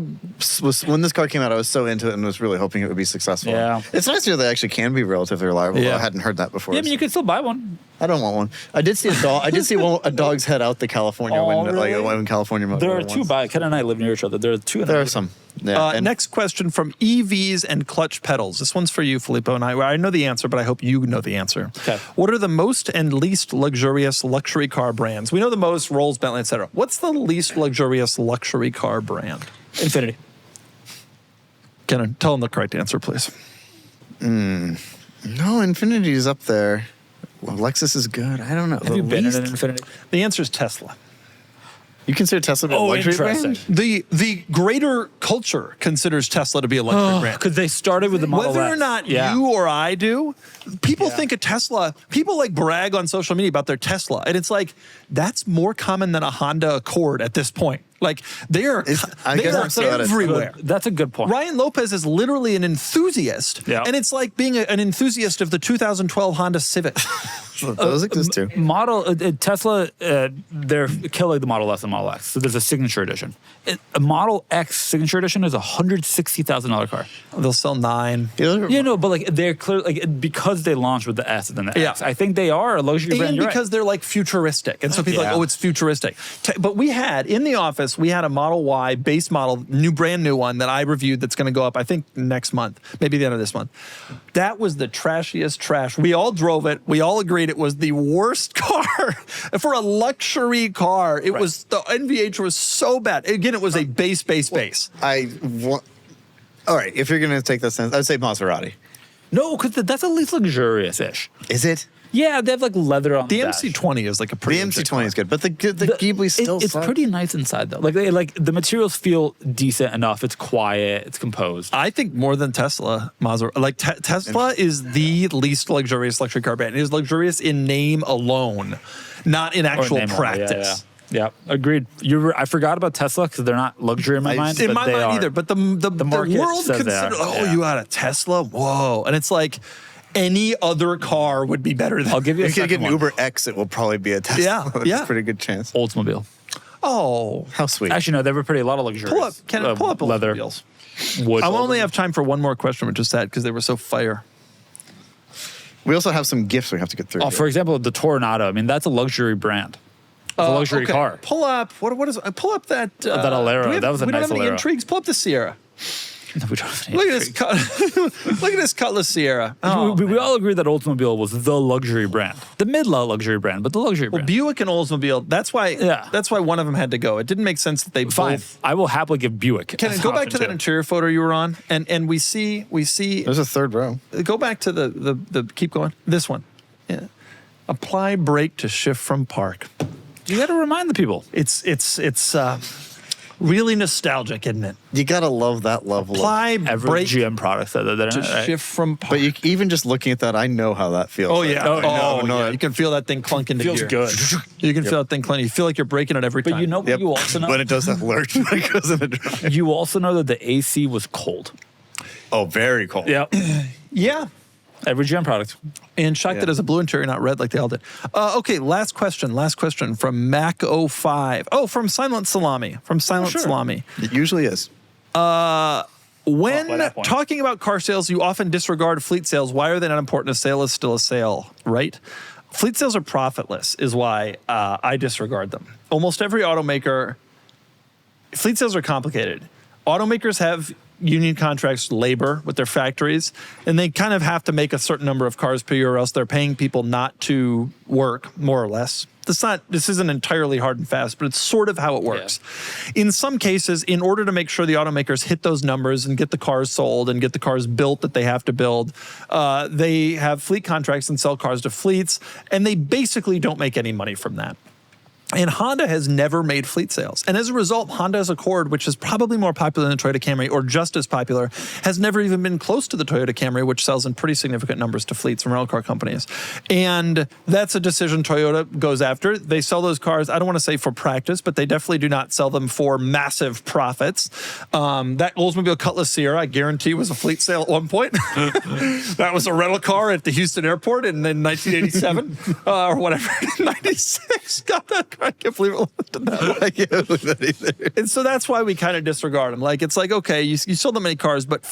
was, when this car came out, I was so into it and was really hoping it would be successful. Yeah. It's nice to hear they actually can be relatively reliable. I hadn't heard that before. Yeah, I mean, you could still buy one. I don't want one. I did see a dog. I did see a dog's head out the California window, like when California. There are two by Kennan and I live near each other. There are two. There are some. Yeah. Next question from EVs and clutch pedals. This one's for you, Filippo, and I know the answer, but I hope you know the answer. Okay. What are the most and least luxurious luxury car brands? We know the most: Rolls, Bentley, etc. What's the least luxurious luxury car brand? Infiniti. Kennan, tell them the correct answer, please. No, Infiniti is up there. Well, Lexus is good. I don't know. Have you been in an Infiniti? The answer is Tesla. You consider Tesla a luxury brand? The greater culture considers Tesla to be a luxury brand. Because they started with the Model S. Whether or not you or I do, people think a Tesla, people like brag on social media about their Tesla. And it's like, that's more common than a Honda Accord at this point. Like, they are everywhere. That's a good point. Ryan Lopez is literally an enthusiast. Yeah. And it's like being an enthusiast of the 2012 Honda Civic. Those exist too. Tesla, they're killing the Model S and Model X. So there's a signature edition. A Model X signature edition is a $160,000 car. They'll sell 9. But like they're clearly because they launched with the S and then the X. I think they are a luxury brand. And because they're like futuristic, and so people are like, oh, it's futuristic. But we had in the office, we had a Model Y base model, brand new one that I reviewed. That's going to go up, I think, next month, maybe the end of this month. That was the trashiest trash. We all drove it. We all agreed it was the worst car for a luxury car. It was the NVH was so bad. Again, it was a base. All right, if you're going to take that sense, I'd say Maserati. No, because that's at least luxurious-ish. Is it? Yeah, they have like leather on The the dash. MC20 is like a pretty The legit MC20 is good, but the Ghibli still It's sucks. pretty nice inside though. Like the materials feel decent enough. It's quiet. It's composed. I think more than Tesla, Maserati. Like Tesla is the least luxurious luxury car brand. It is luxurious in name alone, not in actual name only, practice. Yeah, agreed. I forgot about Tesla because they're not luxury in my mind. In but my they mind are. either. But the market world says they consider, are. you got a Tesla? Whoa. And it's like any other car would be better than I'll give you a If you get second an one. Uber X, it will probably be a Tesla. Yeah, That's yeah. a pretty good chance. Oldsmobile. Oh. How sweet. Actually, no, they were a lot of luxury. Pull up, Kennan, pull up leather. Oldsmobiles. Wood. I only have time for one more question, which is sad because they were so fire. We also have some gifts we have to get through. Oh, for example, the Toronado. I mean, that's a luxury brand. It's a luxury Okay, car. Pull up, what is pull up that. That Alero. That was a we don't nice have any Alero. intrigues. Pull up the Sierra. No, we don't have any Look at intrigue. this, look at this Cutlass Sierra. Oh, we all agree that Oldsmobile was the luxury brand, the mid-low luxury brand, but the luxury well, brand. Buick and Oldsmobile. That's why. Yeah. That's why one of them had to go. It didn't make sense that they Fine, both. I will happily give Buick. Kennan, go back to that interior photo you were on, and we see. There's a third row. Go back to the keep going. This one. Yeah. Apply brake to shift from park. You got to remind the people. It's really nostalgic, isn't it? You gotta love that level. Apply Every brake GM product that they're to in it, right? shift from park. But even just looking at that, I know how that feels. Oh yeah. Oh, Yeah. You can feel that thing clunk into Feels gear. good. You can feel that thing clunk. You feel like you're braking it every time. But you know what Yep. you also know? But it does that lurch when it goes in the drive. You also know that the AC was cold. Oh, very cold. Yeah. Yeah. Every GM product. And shocked that it has a blue interior, not red like they all did. Okay, last question from Mac05. Oh, from Silent Salami. Salami. It usually is. by When that point. talking about car sales, you often disregard fleet sales. Why are they not important? A sale is still a sale, right? Fleet sales are profitless, is why I disregard them. Almost every automaker, fleet sales are complicated. Automakers have union contracts, labor with their factories, and they kind of have to make a certain number of cars per year, or else they're paying people not to work, more or less. This isn't entirely hard and fast, but it's sort of how it works. Yeah. In some cases, in order to make sure the automakers hit those numbers and get the cars sold and get the cars built that they have to build, they have fleet contracts and sell cars to fleets, and they basically don't make any money from that. And Honda has never made fleet sales. And as a result, Honda's Accord, which is probably more popular than the Toyota Camry or just as popular, has never even been close to the Toyota Camry, which sells in pretty significant numbers to fleets and rental car companies. And that's a decision Toyota goes after. They sell those cars, I don't want to say for practice, but they definitely do not sell them for massive profits. That Oldsmobile Cutlass Sierra, I guarantee, was a fleet sale at one point. That was a rental car at the Houston airport in 1987 or whatever, 96. God, that I can't believe it left it that way. I can't believe that either. And so that's why we kind of disregard them. Like, it's like, okay, you sold them many cars, but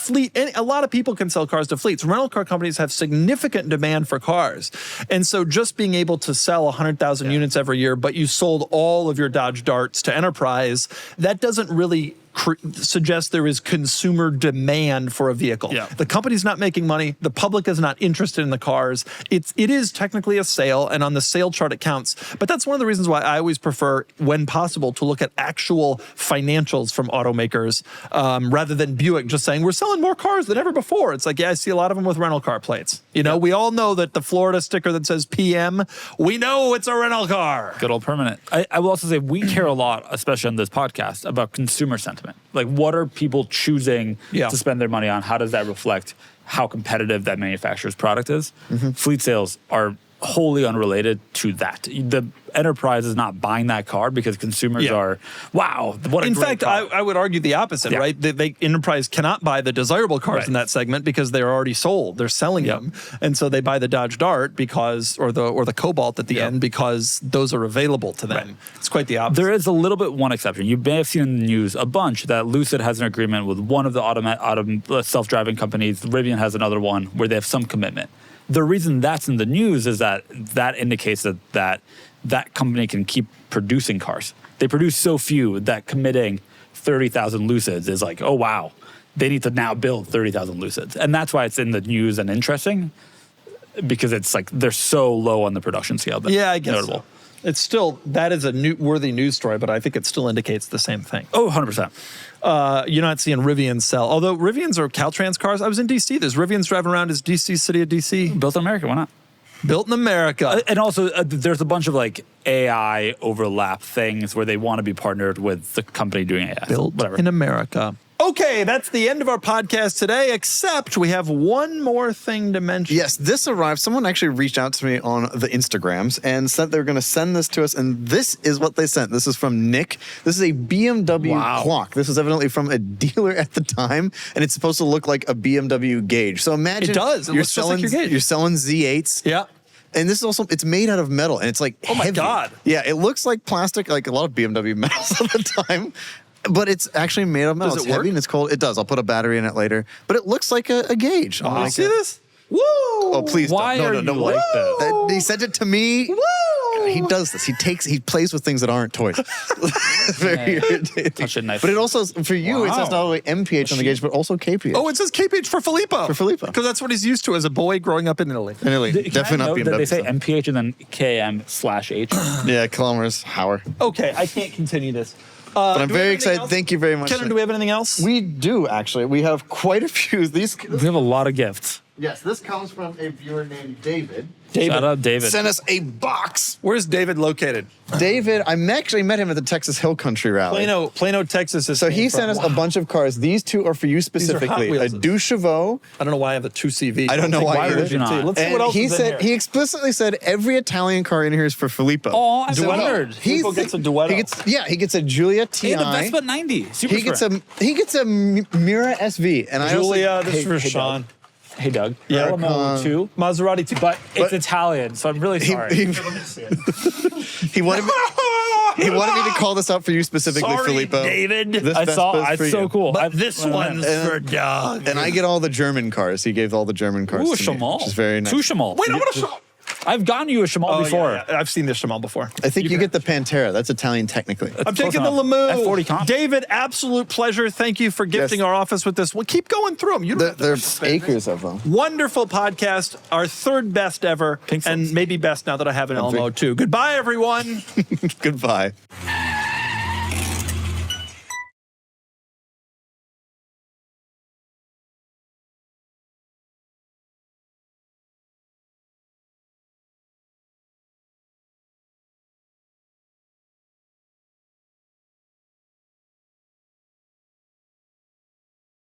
a lot of people can sell cars to fleets. Rental car companies have significant demand for cars. And so just being able to sell 100,000 units every year, but you sold all of your Dodge Darts to Enterprise, that doesn't really suggest there is consumer demand for a vehicle. Yeah. The company's not making money. The public is not interested in the cars. It is technically a sale, and on the sale chart it counts. But that's one of the reasons why I always prefer, when possible, to look at actual financials from automakers rather than Buick just saying, we're selling more cars than ever before. It's like, yeah, I see a lot of them with rental car plates. You know, we all know that the Florida sticker that says PM, we know it's a rental car. Good old permanent. I will also say we care a lot, especially on this podcast, about consumer sentiment. Like, what are people choosing to spend their money on? How does that reflect how competitive that manufacturer's product is? Mm-hmm. Fleet sales are wholly unrelated to that. The enterprise is not buying that car because consumers are, wow, what a in great fact, car. I would argue the opposite, right? Enterprise cannot buy the desirable cars in that segment because they're already sold. They're selling them. And so they buy the Dodge Dart because, or the Cobalt at the end, because those are available to them. Right. It's quite the opposite. There is a little bit one exception. You may have seen in the news a bunch that Lucid has an agreement with one of the self-driving companies. Rivian has another one where they have some commitment. The reason that's in the news is that indicates that company can keep producing cars. They produce so few that committing 30,000 Lucids is like, oh, wow, they need to now build 30,000 Lucids. And that's why it's in the news and interesting, because it's like they're so low on the production scale. That's I guess notable. So. It's still, that is a worthy news story, but I think it still indicates the same thing. Oh, 100%. You're not seeing Rivians sell. Although Rivians are Caltrans cars. I was in D.C. There's Rivians driving around as D.C. City of D.C. Built in America, why not? Built in America. And also, there's a bunch of like AI overlap things where they want to be partnered with the company doing AI. Built in America. Okay, that's the end of our podcast today, except we have one more thing to mention. Yes, this arrived. Someone actually reached out to me on the Instagrams and said they were going to send this to us, and this is what they sent. This is from Nick. This is a BMW clock. This was evidently from a dealer at the time, and it's supposed to look like a BMW gauge. So imagine it does. It looks just like your gauge. You're selling Z8s. Yeah. And this is also, it's made out of metal, and it's like oh my heavy. God. Yeah, it looks like plastic, like a lot of BMW metals at the time. But it's actually made of metal. Does it it's heavy work? and it's cold. It does. I'll put a battery in it later. But it looks like a gauge. Oh, you see this? Woo! Oh, please Why don't. are No, you don't like this? He sent it to me. Woo! He does this. He plays with things that aren't toys. Very irritating. Touch it knife. But it also, for you, it says not only MPH on the gauge, but also KPH. Oh, it says KPH for Filippo. For Filippo. Because that's what he's used to as a boy growing up in Italy. In Italy. Definitely not BMW. They say stuff. MPH and then KM/H. Yeah, kilometers, hour. Okay, I can't continue this. But I'm very excited. Thank you very much. Kennan, do we have anything else? We do, actually. We have quite a few. We have a lot of gifts. Yes, this comes from a viewer named David. Shout out David. Sent us a box. Where's David located? David, I actually met him at the Texas Hill Country Rally. Plano, Texas. Is So he sent us a bunch of cars. These two are for you specifically. A Duchevaux. I don't know why I have the 2CV. I don't know why would you not? Let's see what else he is in said here. he explicitly said every Italian car in here is for Filippo. Oh, I'm So wondered. Filippo gets a Duetto. He gets a Giulia TI. Hey, the Vespa 90. Super He gets a Mira SV. And Julia, I this is for Sean. Hey, Doug. Yeah, Limo 2. Maserati 2. But it's Italian, so I'm really sorry. He wanted me to call this out for you specifically, Sorry, Filippo. David. This I saw Vespa's for it's so you. cool. But this one's for Doug. And I get all the German cars. He gave all the German cars Ooh, to me, Chamal. which is very nice. Two Chamal. Wait, I want to show. I've gotten you a Chamal before. Yeah. I've seen this Shamal before. I think you get the Pantera. That's Italian technically. I'm close taking the enough. Lamu. F40 comp. David, absolute pleasure. Thank you for gifting Yes. our office with this. Well, keep going through them. You don't have to There's spend it. acres of them. Wonderful podcast. Our third best ever. Pink and Floyd's. maybe best now that I have an Elmo too. Goodbye, everyone. Goodbye.